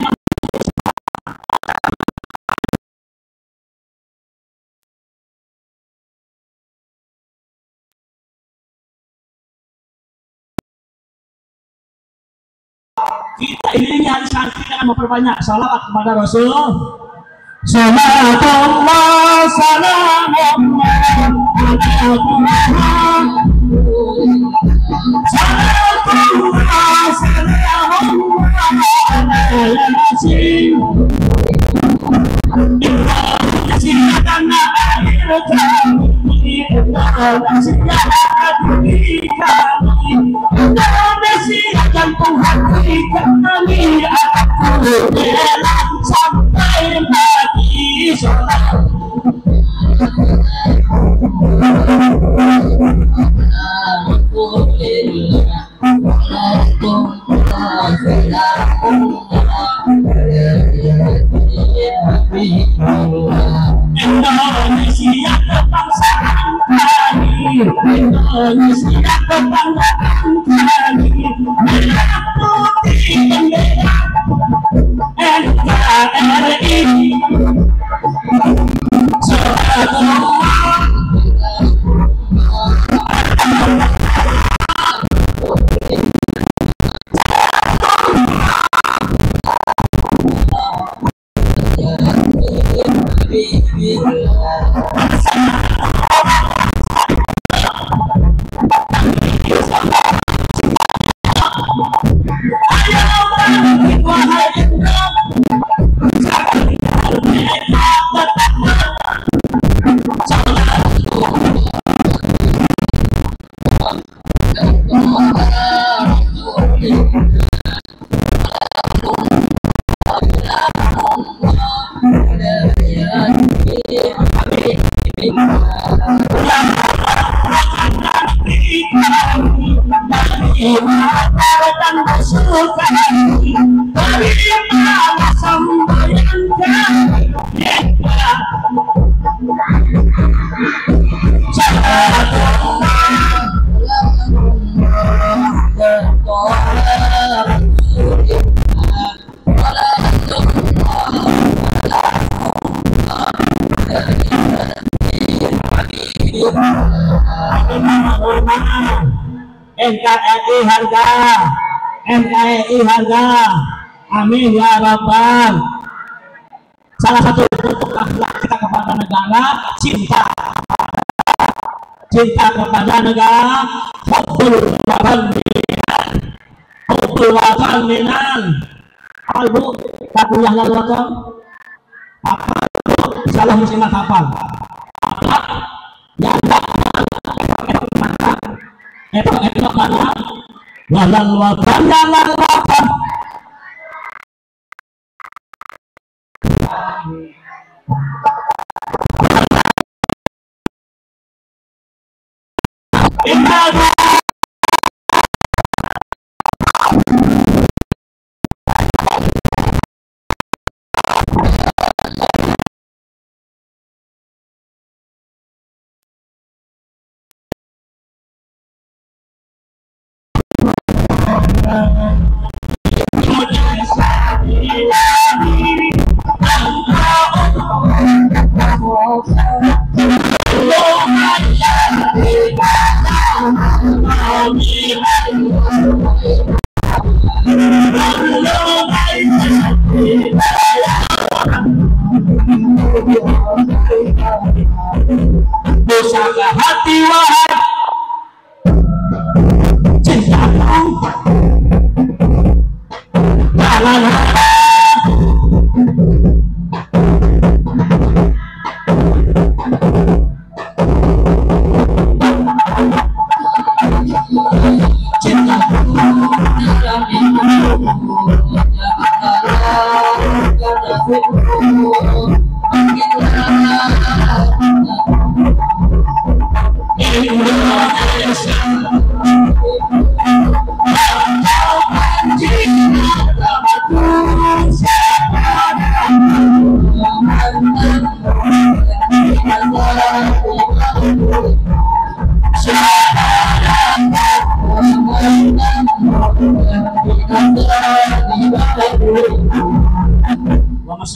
Kita iringi hari santri dengan memperbanyak salawat kepada Rasul. Salatullah salamullah ala Muhammad. Salatullah salamullah ala Yasin. Jantung hati kami aku rela sampai mati sholat. Indonesia kebangsaan kami, Indonesia kebanggaan kami, merah putih bendera NKRI. NKRI harga, NKRI harga, amin ya rabbal. Salah satu bentuk akhlak kita kepada negara, cinta kepada negara, hubbul watan minal. Hafal Bu, takuyah lalu watan. Hafal Bu, salah muslimat hafal. Yang Etok mana? Walal watan, walal watan. Pusaka hati wahai cintaku,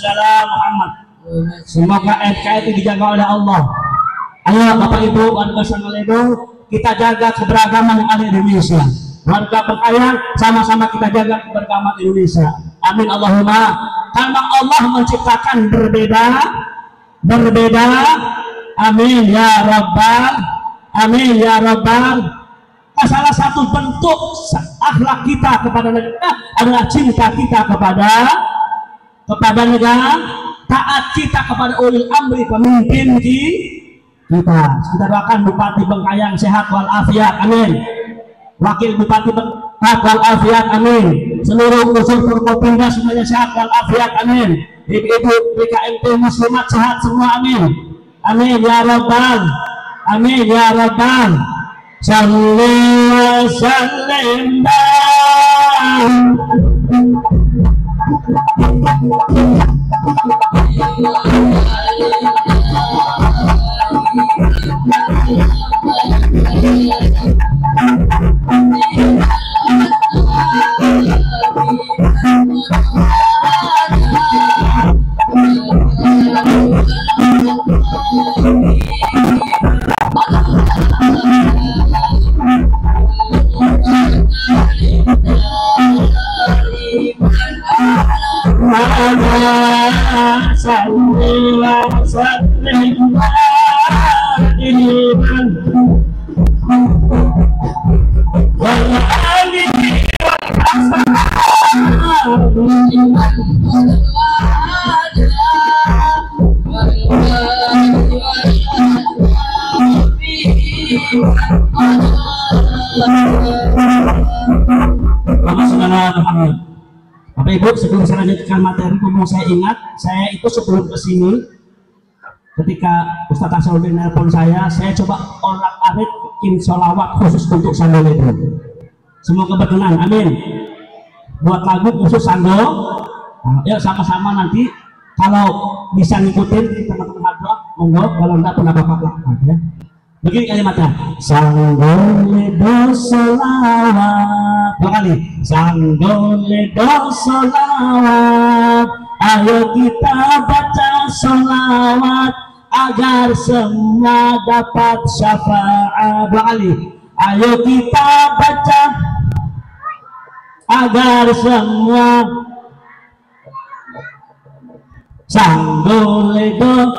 jangan Muhammad. Semoga NKRI dijaga oleh Allah. Ayo Bapak Ibu, warga Sangaledo, kita jaga keberagaman yang ada di Indonesia. Warga Bengkayang, sama-sama kita jaga keberagaman Indonesia. Amin Allahumma. Karena Allah menciptakan berbeda. Amin ya Rabbal. Amin ya Rabbal. Salah satu bentuk akhlak kita kepada negara adalah cinta kita kepada negara, taat kita kepada ulil amri, pemimpin kita. Kita doakan Bupati Bengkayang sehat walafiat, amin. Wakil Bupati sehat walafiat, amin. Seluruh unsur Forkopimda semuanya sehat walafiat, amin. Ibu-ibu BKMP muslimat sehat semua, amin. Amin ya Rabbal. Amin ya Rabbal. Salli wa sallim Bapak Ibu, sebelum saya lanjutkan materi, saya ingat, saya itu sebelum kesini, ketika Ustadz Asrul nelpon saya coba olah-arik bikin sholawat khusus untuk Sanggoledo. Semoga berkenan, amin. Buat lagu khusus Sanggo, yuk sama-sama nanti, kalau bisa ngikutin teman-teman hadroh, monggo, kalau enggak pun apa-apa ya. Begini kalimatnya, Sanggoledo sholawat, dua kali, Sanggoledo sholawat, ayo kita baca sholawat agar semua dapat syafaat. Dua kali, ayo kita baca agar semua Sanggoledo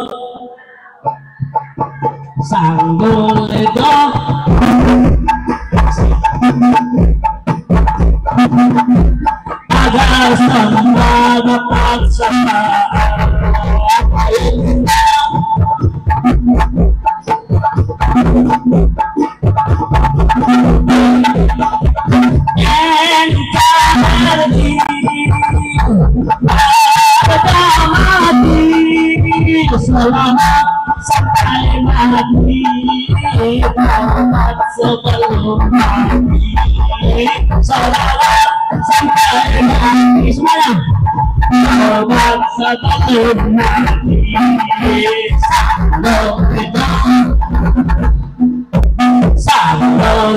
Sanggoledo agar semua dapat syafaat. NKRI harga mati selawat sampai mati, Muhammad sebelum mati, selawat sampai mati semuanya. Muhammad sebelum mati, Sallallahu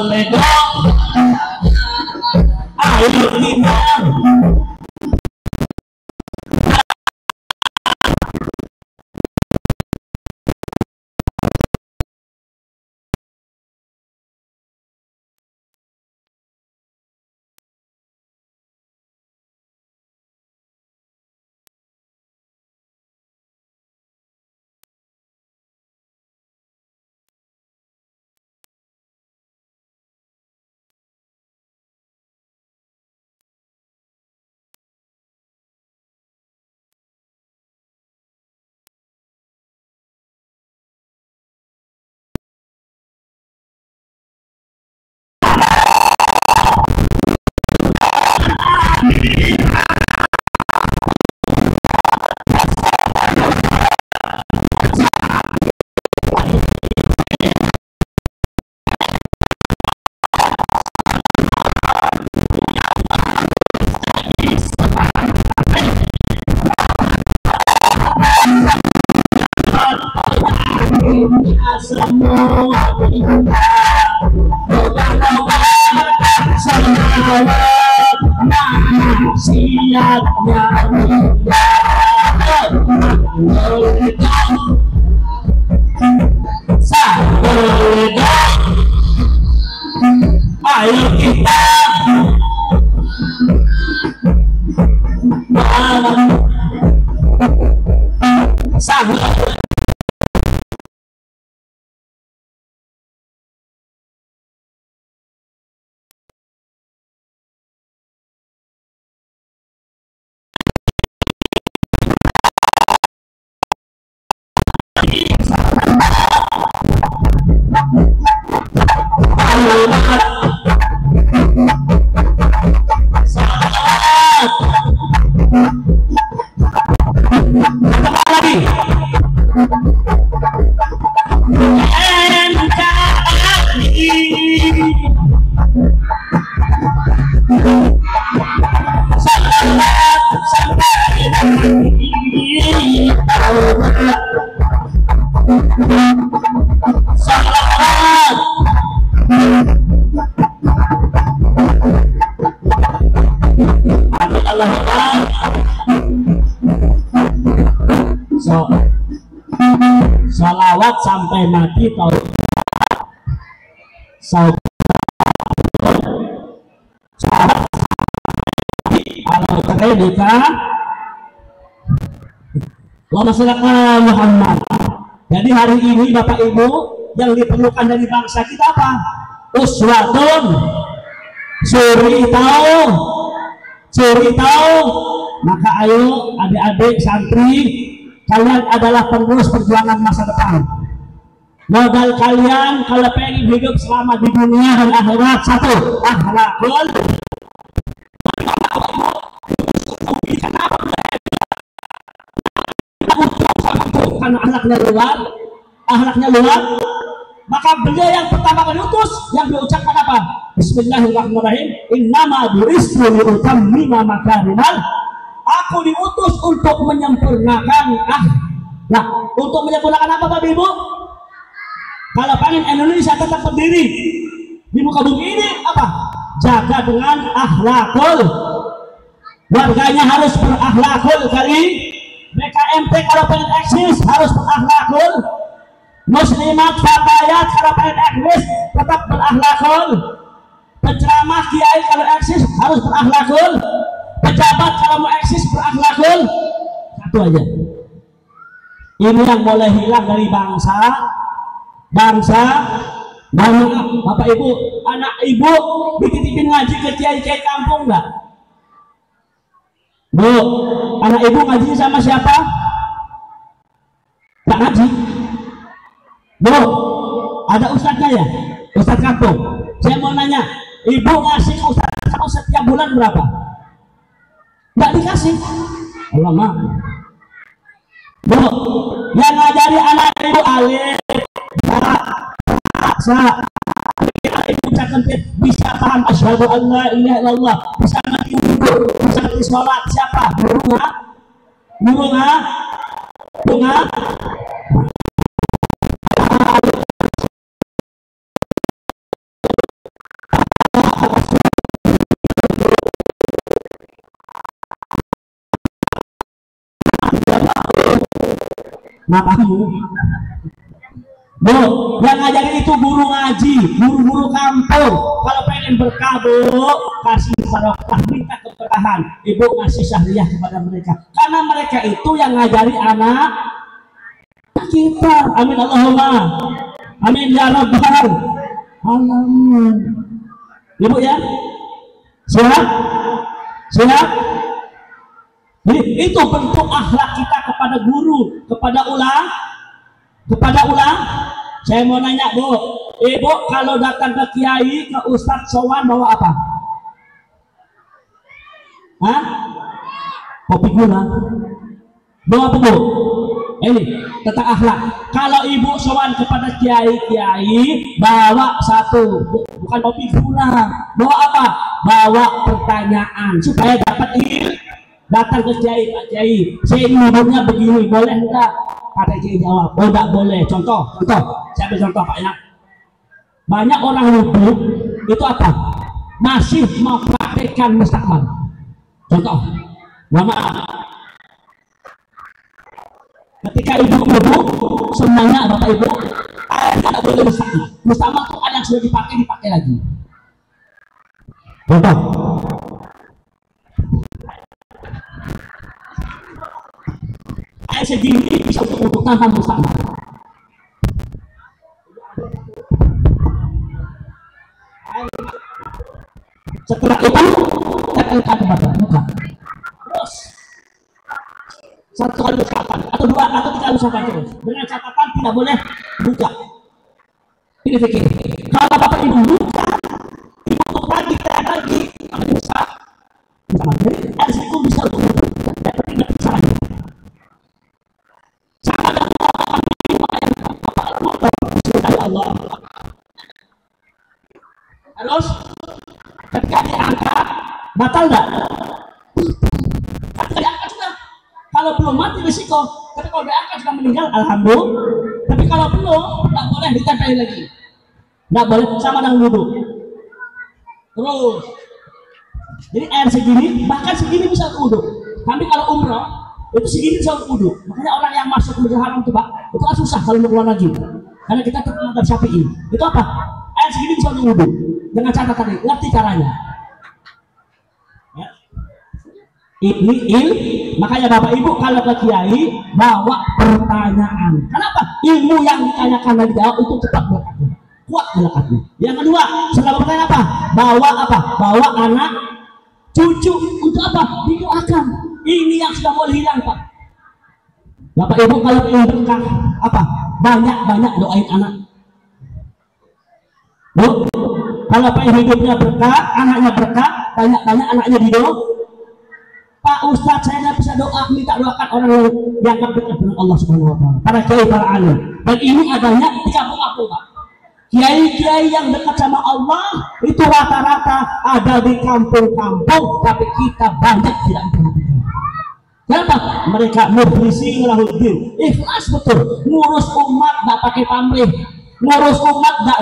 ayo kita semua siapnya ayo kita salawat sampai mati tahu kalau cerai nikah Allahumma Muhammad. Jadi hari ini Bapak Ibu yang diperlukan dari bangsa kita apa? Uswatun suri tahu. Maka ayo adik-adik santri, kalian adalah penerus perjuangan masa depan. Modal kalian kalau pengen hidup selama di dunia dan akhirat satu, akhlakul. Karena akhlaknya luar, maka beliau yang pertama kali utus yang diucapkan apa? Bismillahirrahmanirrahim. Innama bu'istu liutammima makarimal. Aku diutus untuk menyempurnakan nah, untuk menyempurnakan apa Bapak Ibu? Kalau pengen Indonesia tetap berdiri di muka bumi ini apa? Jaga dengan akhlakul. Warganya harus berakhlakul kali. BKMT kalau pengen eksis harus berakhlakul. Muslimat fatayat kalau pengen eksis tetap berakhlakul. Penceramah kiai kalau eksis harus berakhlakul. Pejabat kalau mau eksis berakhlakul. Satu aja. Ini yang boleh hilang dari bangsa. Mohon maaf Bapak Ibu, anak Ibu dititipin ngaji ke kiai-kiai kampung enggak? Bu, anak Ibu ngaji sama siapa? Tak ngaji. Bu, ada ustadznya ya? Ustadz kampung. Saya mau nanya, Ibu ngasih ustadz kamu setiap bulan berapa? Enggak dikasih. Allah maaf. Bu, yang ngajar alif sa ucapkan bisa paham asyhadu an la ilaha illallah, bisa ngerti wudu, bisa ngerti sholat. Siapa? Guru nggak? Mapamu Bu, yang ngajarin itu guru ngaji, guru-guru kampung. Kalau pengen berkah, Bu, kasih barokah, minta keberkahan. Ibu ngasih syahriah kepada mereka, karena mereka itu yang ngajari anak kita. Amin Allahumma amin ya rabbal alamin. Ibu ya, siap? Jadi itu bentuk akhlak kita kepada guru, kepada ulang. Saya mau nanya, Bu, Ibu kalau datang ke kiai, ke ustadz sowan bawa apa? Hah? Kopi gula. Bawa apa, Bu? Ini tentang akhlak. Kalau Ibu sowan kepada kiai bawa satu, bukan kopi gula. Bawa apa? Bawa pertanyaan supaya dapat ilmu. Datang ke kiai, Pak Kiai, saya ingin hidupnya begini, boleh enggak? Kata kiai jawab, oh enggak boleh. Contoh, saya ambil contoh Pak ya. Banyak orang wudhu itu apa? Masih mempraktikkan mustaqbal. Contoh, maaf. Ketika Ibu wudhu, semuanya Bapak Ibu, tidak boleh mustaqbal. Mustaqbal itu ada yang sudah dipakai lagi. Contoh. Air segini bisa untuk tanpa mustaqbal. Setelah itu tempelkan kepada muka. Terus satu kali usahakan atau dua atau tiga usahakan terus dengan catatan tidak boleh buka. Ini fikir. Kalau Bapak Ibu buka, Ibu untuk lagi bisa. Jadi air segini bisa untuk tidak bisa lagi. Allah. Terus ketika diangkat batal enggak? Ketika diangkat sudah. Kalau belum mati risiko. Ketika kalau diangkat sudah meninggal, alhamdulillah. Tapi kalau belum, enggak boleh ditempel lagi. Enggak boleh sama dengan wudhu. Terus. Jadi air segini, bahkan segini bisa wudhu. Kami kalau umrah itu segini bisa wudhu. Makanya orang yang masuk ke Masjidil Haram itu Pak, itu kan susah kalau mau keluar lagi. Karena kita terkenal Syafi'i. Itu apa? Air segini bisa wudhu. Dengan catatan ini, ngerti caranya. Ya. Ini makanya Bapak Ibu kalau ke kiai bawa pertanyaan. Kenapa? Ilmu yang ditanyakan dan dijawab itu cepat melekatnya, kuat melekatnya. Yang kedua, setelah bertanya apa? Bawa anak cucu untuk apa? Didoakan. Ini yang sudah boleh hilang Pak. Bapak Ibu kalau ingin berkah apa? Banyak doain anak. Bu, kalau pengen hidupnya berkah, anaknya berkah, banyak anaknya didoakan. Pak Ustadz, saya nggak bisa doa, minta doakan orang yang dianggap dekat dengan Allah Subhanahu Wa Taala. Para kiai, para alim. Dan ini adanya di kampung-kampung Pak. Kiai-kiai yang dekat sama Allah itu rata-rata ada di kampung-kampung, tapi kita banyak tidak memperhatikan. Kenapa? Mereka mukhlisi lahuddin, ikhlas betul, ngurus umat nggak pakai pamrih, ngurus umat nggak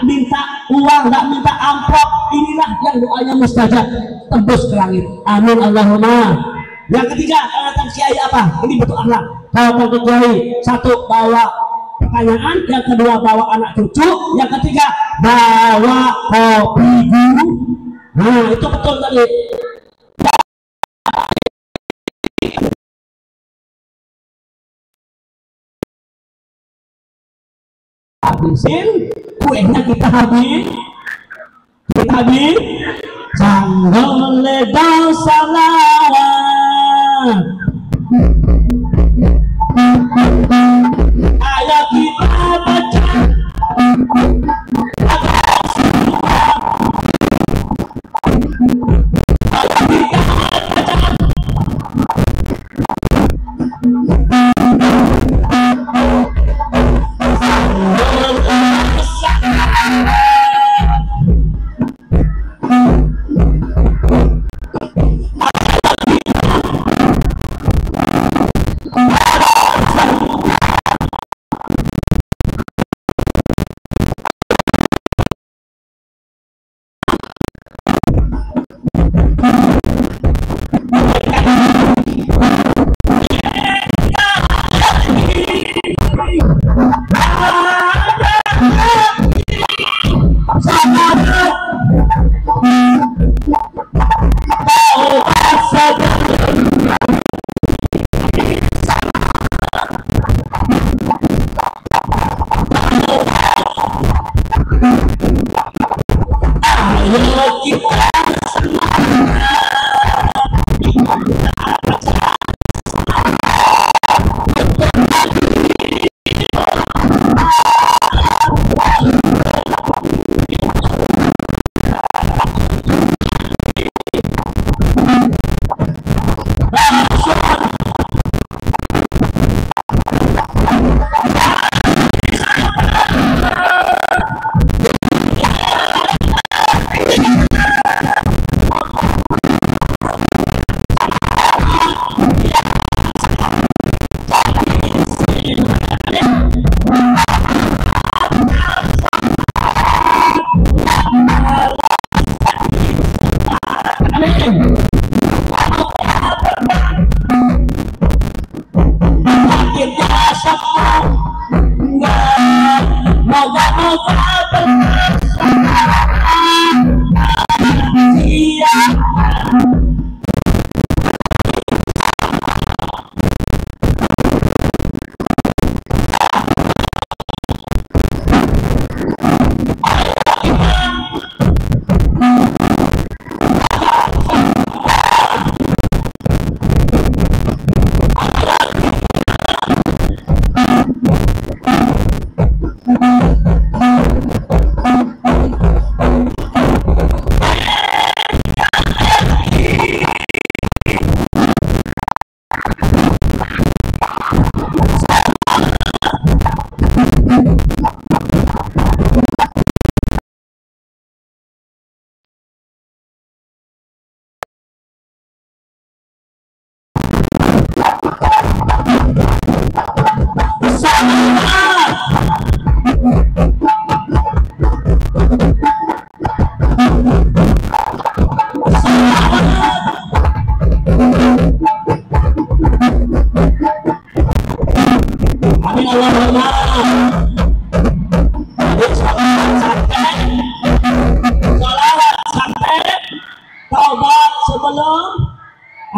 minta uang, nggak minta amplop. Inilah yang doanya mustajab, tembus ke langit. Amin Allahumma. Yang ketiga, datang kiai apa? Ini bentuk akhlak. Kalau datang kiai, satu bawa pertanyaan, yang kedua bawa anak cucu, yang ketiga bawa kopi guru. Nah itu betul tadi. Habisin kuenya, kita habis jangan ledau salawat, ayo kita baca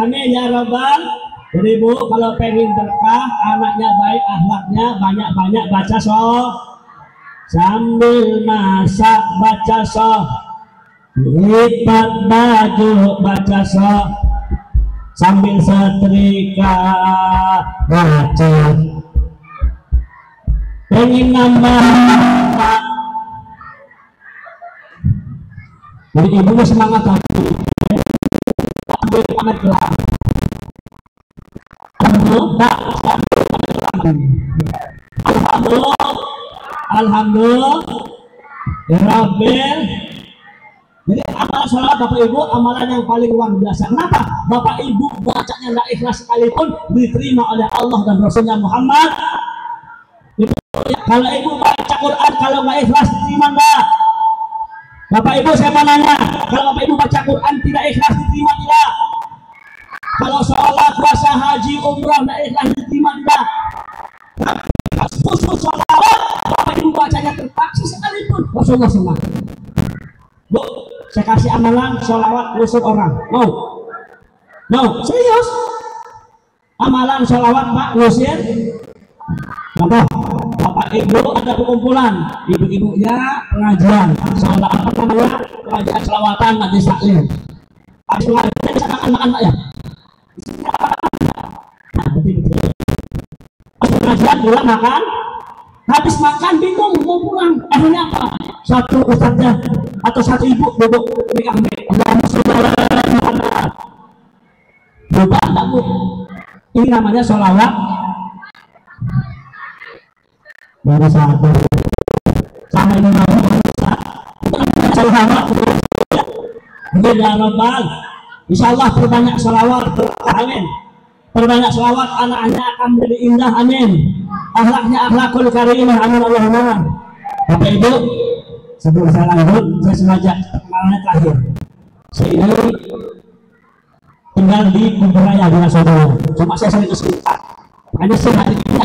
Amin ya Rabbal. Jadi Bu, kalau pengen berkah, anaknya baik, akhlaknya banyak-banyak baca sambil masak baca lipat baju baca sambil setrika baca, pengen nambah. Jadi ibu semangat hati. Ambil pamit gelang. Alhamdulillah ya Rabbil. Jadi amal sholat Bapak Ibu amalan yang paling luar biasa. Kenapa? Bapak Ibu bacanya nggak ikhlas sekalipun diterima oleh Allah dan Rasulnya Muhammad. Kalau Ibu baca Quran kalau nggak ikhlas diterima nggak? Bapak Ibu saya mau nanya, kalau Bapak Ibu baca Quran tidak ikhlas diterima tidak? Kalau sholat, puasa, haji, umrah nggak ikhlas diterima tidak? Khusus sholawat, Bapak Ibu bacanya terpaksa sekalipun Rasulullah SAW. Bu, saya kasih amalan sholawat khusus orang. Mau? Serius? Amalan sholawat Pak ngusir. Contoh, Bapak Ibu ada perkumpulan, ibu-ibunya pengajian, sholat apa namanya? Pengajian selawatan majelis taklim. Habis pengajian bisa anak-anak ya. Nah, betul. Habis pengajian pulang makan, habis makan bingung mau pulang. Akhirnya apa? Satu ustadznya atau satu ibu duduk di kami. Allahumma sholli ala Muhammad. Lupa enggak Bu? Ini namanya sholawat. Baru satu sama ini sholawat ya Rabbal. Insya Allah perbanyak sholawat. Amin. Perbanyak selawat, anak-anak akan menjadi indah, amin. Akhlaknya akhlakul karimah, amin Allahumma. Bapak Ibu, sebelum saya lanjut, saya sengaja perkenalannya terakhir. Saya ini tinggal di Kumpul Raya dengan saudara. Cuma saya sering kesulitan. Hanya saya hari ini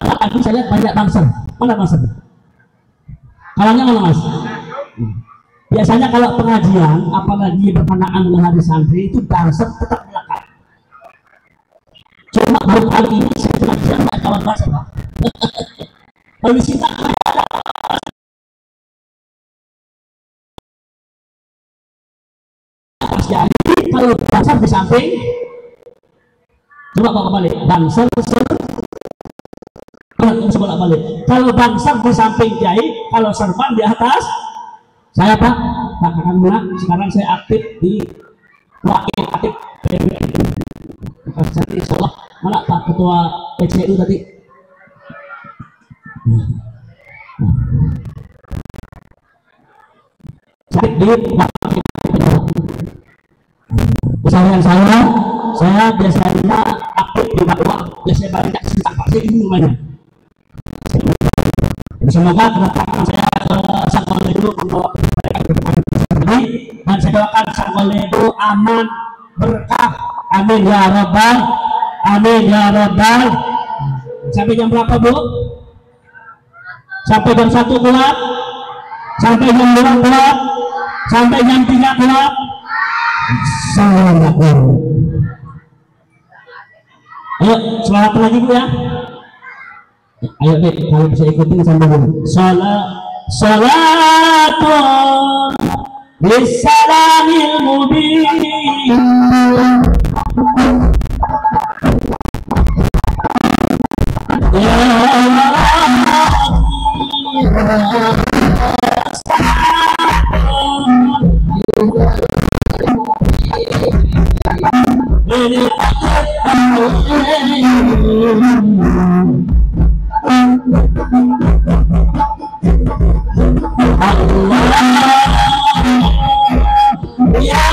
karena tadi saya lihat banyak bangsa. Mana bangsa? Kawannya mana Mas? Biasanya kalau pengajian, apalagi berkenaan dengan hari santri, itu bangsa tetap melekat. Cuma baru kali ini saya pengajian dengan kawan bangsa. Kalau di sini kalau bangsa di samping, coba bawa balik bangsa balik. Kalau bangsa di samping kiai, kalau serban di atas. Saya Pak akan mulai. Sekarang saya aktif di wakil aktif PBNU. Insyaallah mana Pak Ketua PCU tadi. Saya di wakil kesalahan saya biasanya aktif di dakwah, biasanya banyak cerita Pak saya ini banyak. Semoga kedatangan saya ke Sanggoledo membawa mereka ke depan dan saya doakan Sanggoledo aman, berkah, amin ya rabbal, amin ya rabbal. Sampai jam berapa Bu? Sampai jam 1 gelap, sampai jam 2 gelap, sampai jam 3 gelap. Ayo, selamat lagi Bu ya. Ayo deh, kalau bisa ikutin sambil dulu. Salatun lissalamil mubin. Ya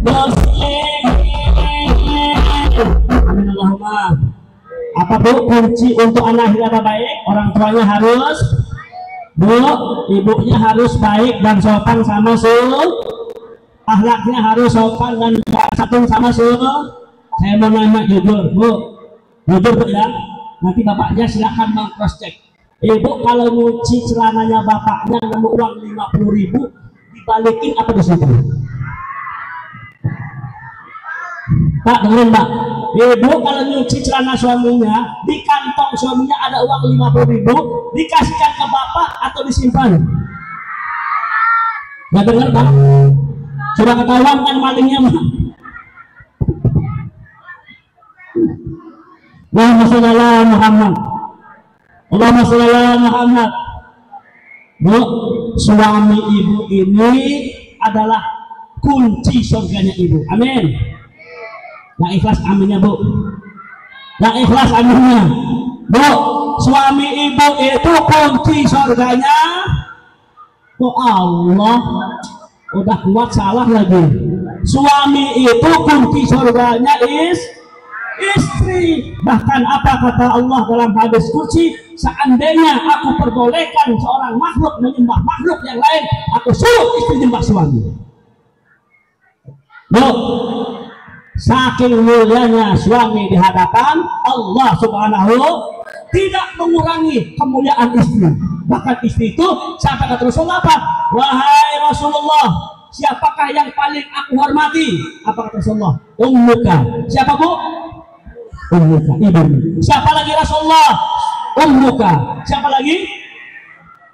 Dos Allahumma. Apa Bu kunci untuk anak hidup baik? Orang tuanya harus, Bu, ibunya harus baik dan sopan sama akhlaknya harus sopan dan santun sama Saya mau nanya jujur Bu ya, nanti bapaknya silakan meng-cross check. Ibu kalau nyuci celananya bapaknya nemu uang 50.000, dibalikin apa disitu? Pak dengerin Pak, ibu kalau nyuci celana suaminya, di kantong suaminya ada uang 50.000, dikasihkan ke bapak atau disimpan? Nggak dengar Pak? Sudah ketahuan kan malingnya Pak? Allahumma sholli ala Muhammad. Allahumma sholli ala Muhammad. Bu, suami ibu ini adalah kunci surganya ibu. Amin. Nah ikhlas aminnya Bu. Nah ikhlas aminnya Bu. Suami ibu itu kunci surganya. Oh Allah, udah kuat salah lagi. Suami itu kunci surganya istri. Bahkan apa kata Allah dalam hadis qudsi, seandainya aku perbolehkan seorang makhluk menyembah makhluk yang lain, aku suruh istri menyembah suami. Bu, saking mulianya suami di hadapan Allah Subhanahu, tidak mengurangi kemuliaan istri. Bahkan istri itu sampai kata Rasulullah apa? Wahai Rasulullah, siapakah yang paling aku hormati? Apa kata Rasulullah? Ummuka. Siapa Bu? Ummuka, ibu. Siapa lagi Rasulullah? Ummuka. Siapa lagi?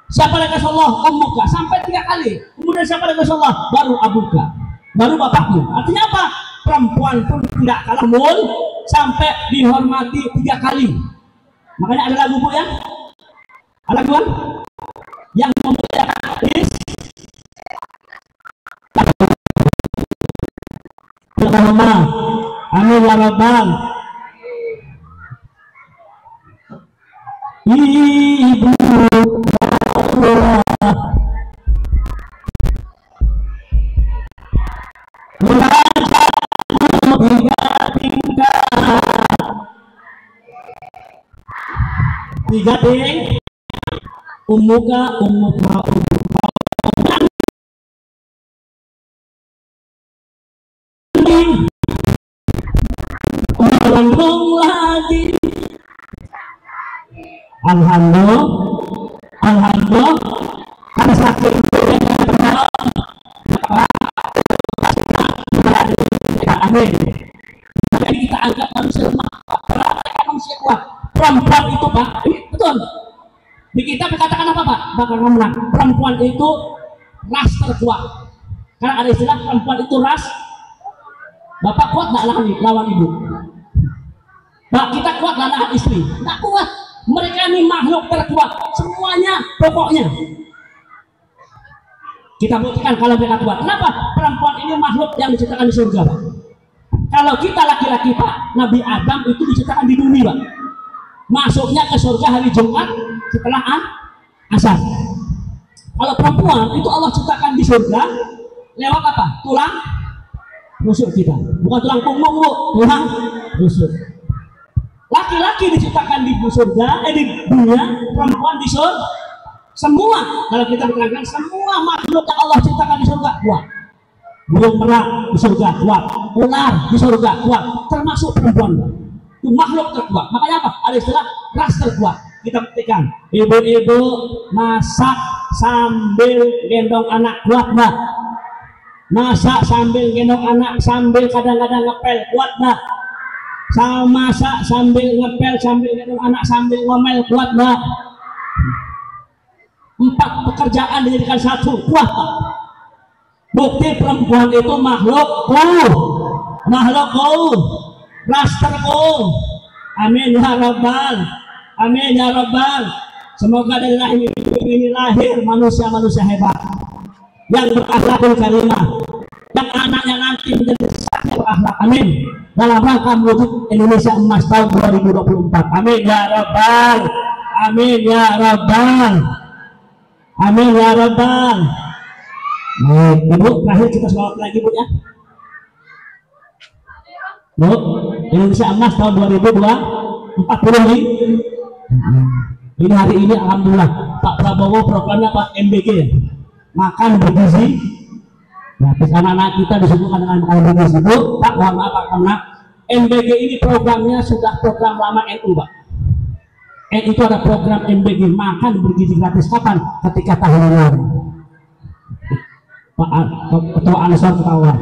Siapa lagi Rasulullah? Ummuka. Sampai 3 kali. Kemudian siapa lagi Rasulullah? Baru abuka. Baru bapakmu. Artinya apa? Perempuan pun tidak kalah mul sampai dihormati 3 kali. Makanya ada lagu Bu ya? Ada lagu kan? Yang memuliakan amin ya rabbal. Ibu tiga ting umuka merenung lagi. Alhamdulillah karena sakit amin. Jadi kita anggap manusia lemah, manusia kuat. Perempuan itu Pak, ini betul. Di kita dikatakan apa Pak? Bakal menang. Perempuan itu ras terkuat. Karena ada istilah perempuan itu ras. Bapak kuat nggak lawan ibu? Nah, kita kuat nggak lawan istri? Nggak kuat. Mereka ini makhluk terkuat. Semuanya pokoknya. Kita buktikan kalau mereka kuat. Kenapa? Perempuan ini makhluk yang diciptakan di surga Pak. Kalau kita laki-laki Pak, Nabi Adam itu diciptakan di bumi Pak. Masuknya ke surga hari Jumat setelah asar. Kalau perempuan itu Allah ciptakan di surga lewat apa? Tulang rusuk kita, bukan tulang punggung Bu, tulang rusuk. Laki-laki diciptakan di surga, di dunia, perempuan di surga. Semua dalam kita diterangkan semua makhluk yang Allah ciptakan di surga kuat. Burung merak di surga kuat, ular di surga kuat, termasuk perempuan. Itu makhluk terkuat. Makanya apa? Ada istilah ras terkuat. Kita buktikan. Ibu-ibu masak sambil gendong anak kuat Mbak. Masak sambil gendong anak, sambil kadang-kadang ngepel kuat Mbak. Masak sambil ngepel, sambil gendong anak, sambil ngomel kuat Mbak. 4 pekerjaan dijadikan 1 kuat Pak. Bukti perempuan itu makhluk ras terkuat. Amin ya rabbal. Amin ya rabbal. Semoga dari rahim ini lahir manusia-manusia hebat yang berakhlakul karimah, yang anaknya nanti menjadi saksi berakhlak. Amin. Dalam rangka menuju Indonesia Emas tahun 2024. Amin ya rabbal. Amin ya rabbal. Amin ya rabbal. Baik, Ibu, terakhir kita sholat lagi Bu ya. Bu, Indonesia Emas tahun 2040 ini. Ini hari ini alhamdulillah Pak Prabowo programnya Pak MBG, makan bergizi. Nah, anak-anak kita disuguhkan dengan makan bergizi. Bu, Pak, mohon maaf Pak, karena MBG ini programnya sudah program lama NU, Pak. NU itu ada program MBG, makan bergizi gratis. Kapan? Ketika tahun lalu. Pak Ketua Ansor ketawa.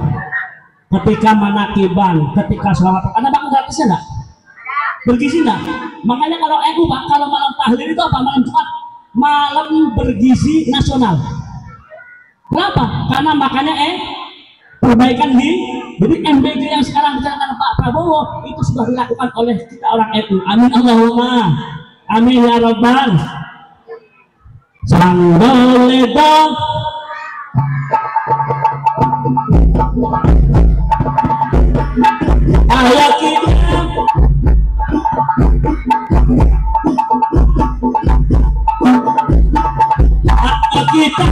Ketika manakiban, ketika selawat, ada makan gratisnya enggak? Bergizi enggak? Makanya kalau NU, Pak, kalau malam tahlil itu apa? Malam Jumat, malam bergizi nasional. Kenapa? Karena makanya perbaikan jadi MBG yang sekarang dicanangkan Pak Prabowo itu sudah dilakukan oleh kita orang NU. Amin Allahumma amin ya rabbal. Sanggol ledong ayah kita kita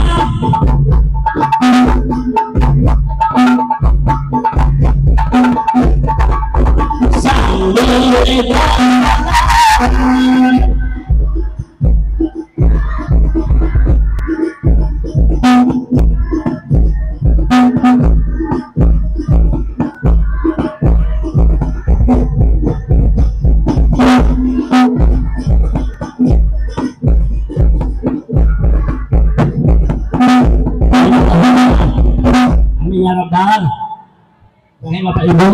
Bapak Ibu,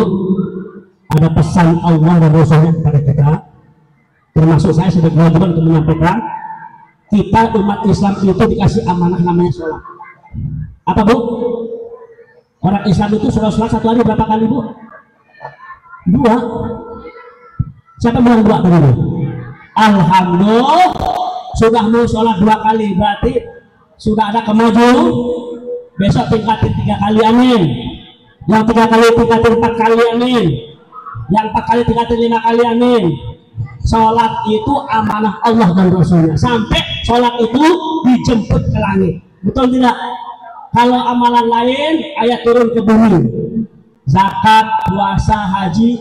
ada pesan Allah dan Rasulnya kepada kita, termasuk saya sudah kewajiban untuk menyampaikan, kita umat Islam itu dikasih amanah namanya sholat. Apa Bu? Orang Islam itu sholat satu hari berapa kali Bu? 2. Siapa bilang 2 tadi Bu? Alhamdulillah sudah mau sholat 2 kali, berarti sudah ada kemajuan. Besok tingkatin 3 kali, amin. Yang 3 kali tingkatin 4 kali, amin. Yang 4 kali tingkatin 5 kali, amin. Sholat itu amanah Allah dan Rasulnya, sampai sholat itu dijemput ke langit. Betul tidak? Kalau amalan lain ayat turun ke bumi, zakat, puasa, haji,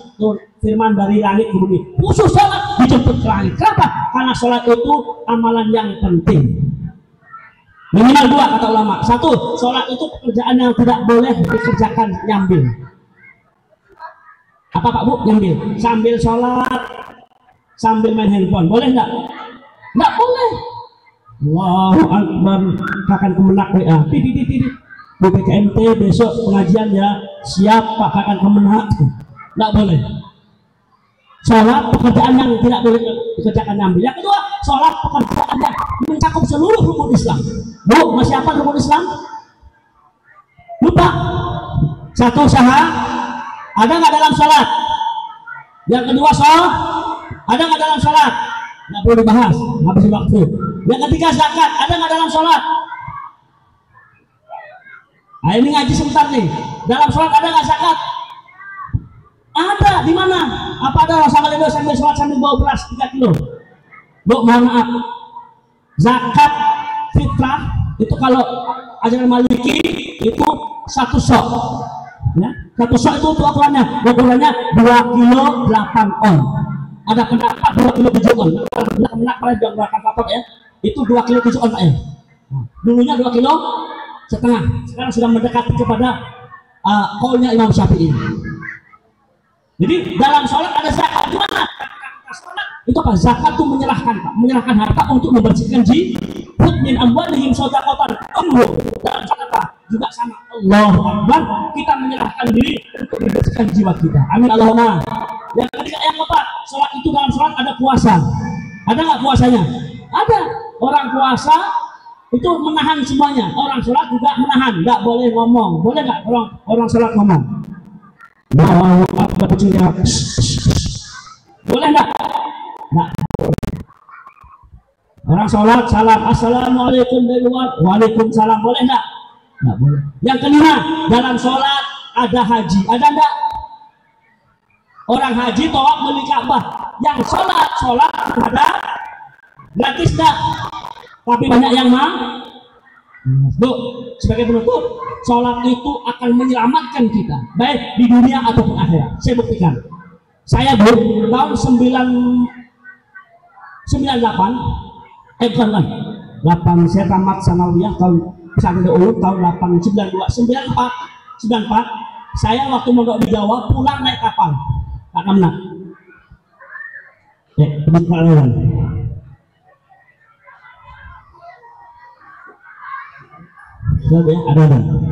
firman dari langit ke bumi. Khusus sholat dijemput ke langit. Kenapa? Karena sholat itu amalan yang penting. Minimal 2 kata ulama. 1, sholat itu pekerjaan yang tidak boleh dikerjakan nyambil. Apa Pak Bu? Nyambil sambil sholat, sambil main handphone, boleh nggak? Nggak boleh. Allahu Akbar, akan kemenak WA, titit Bu PKMT besok pengajian ya, siap Pak, akan kemenak. Nggak boleh. Sholat pekerjaan yang tidak boleh dikerjakan nyambil. Yang kedua, sholat pekerjaan yang mencakup seluruh rukun Islam. Bu, masih apa rukun Islam? Lupa. 1, syahadat. Ada nggak dalam sholat? Yang kedua, sholat. Ada nggak dalam sholat? Nggak perlu dibahas, habis waktu. Yang ketiga, zakat. Ada nggak dalam sholat? Nah, ini ngaji sebentar nih. Dalam sholat ada nggak zakat? Ada. Di mana? Apa ada orang sambil sholat sambil bawa beras 3 kilo? Bu, mohon maaf. Zakat fitrah itu kalau ajaran Maliki itu 1 sok. Ya, 1 sok itu untuk ukurannya 2 kilo 8 on. Ada pendapat 2 kilo 7 on. Benak pada jangan makan patok ya. Itu 2 kilo 7 on Pak ya. Dulunya 2 kilo setengah. Sekarang sudah mendekati kepada kaulnya Imam Syafi'i. Jadi dalam sholat ada zakat. Gimana? Itu apa? Zakat itu menyerahkan Pak, menyerahkan harta untuk membersihkan jihad min amwalihim shadaqatan. Dalam sholat juga sama. Allahu Akbar, kita menyerahkan diri untuk membersihkan jiwa kita. Amin Allahumma. Yang ketiga, yang keempat, sholat itu dalam sholat ada puasa. Ada nggak puasanya? Ada. Orang puasa itu menahan semuanya. Orang sholat juga menahan, nggak boleh ngomong. Boleh nggak orang sholat ngomong? Allahu Akbar, boleh nggak? Nggak. Orang sholat salam assalamualaikum dari luar, waalaikumsalam, boleh nggak? Nggak boleh. Yang kelima, dalam sholat ada haji, ada nggak? Orang haji tawaf beli Ka'bah, yang sholat ada gratis nggak? Tapi banyak yang Bu, sebagai penutup, sholat itu akan menyelamatkan kita, baik di dunia ataupun akhirat. Saya buktikan. Saya Bu, tahun 8 saya tamat sanawiyah tahun pesantren Ulum tahun 94 saya waktu mondok di Jawa pulang naik kapal Pak Kamna. Teman-teman. Ada.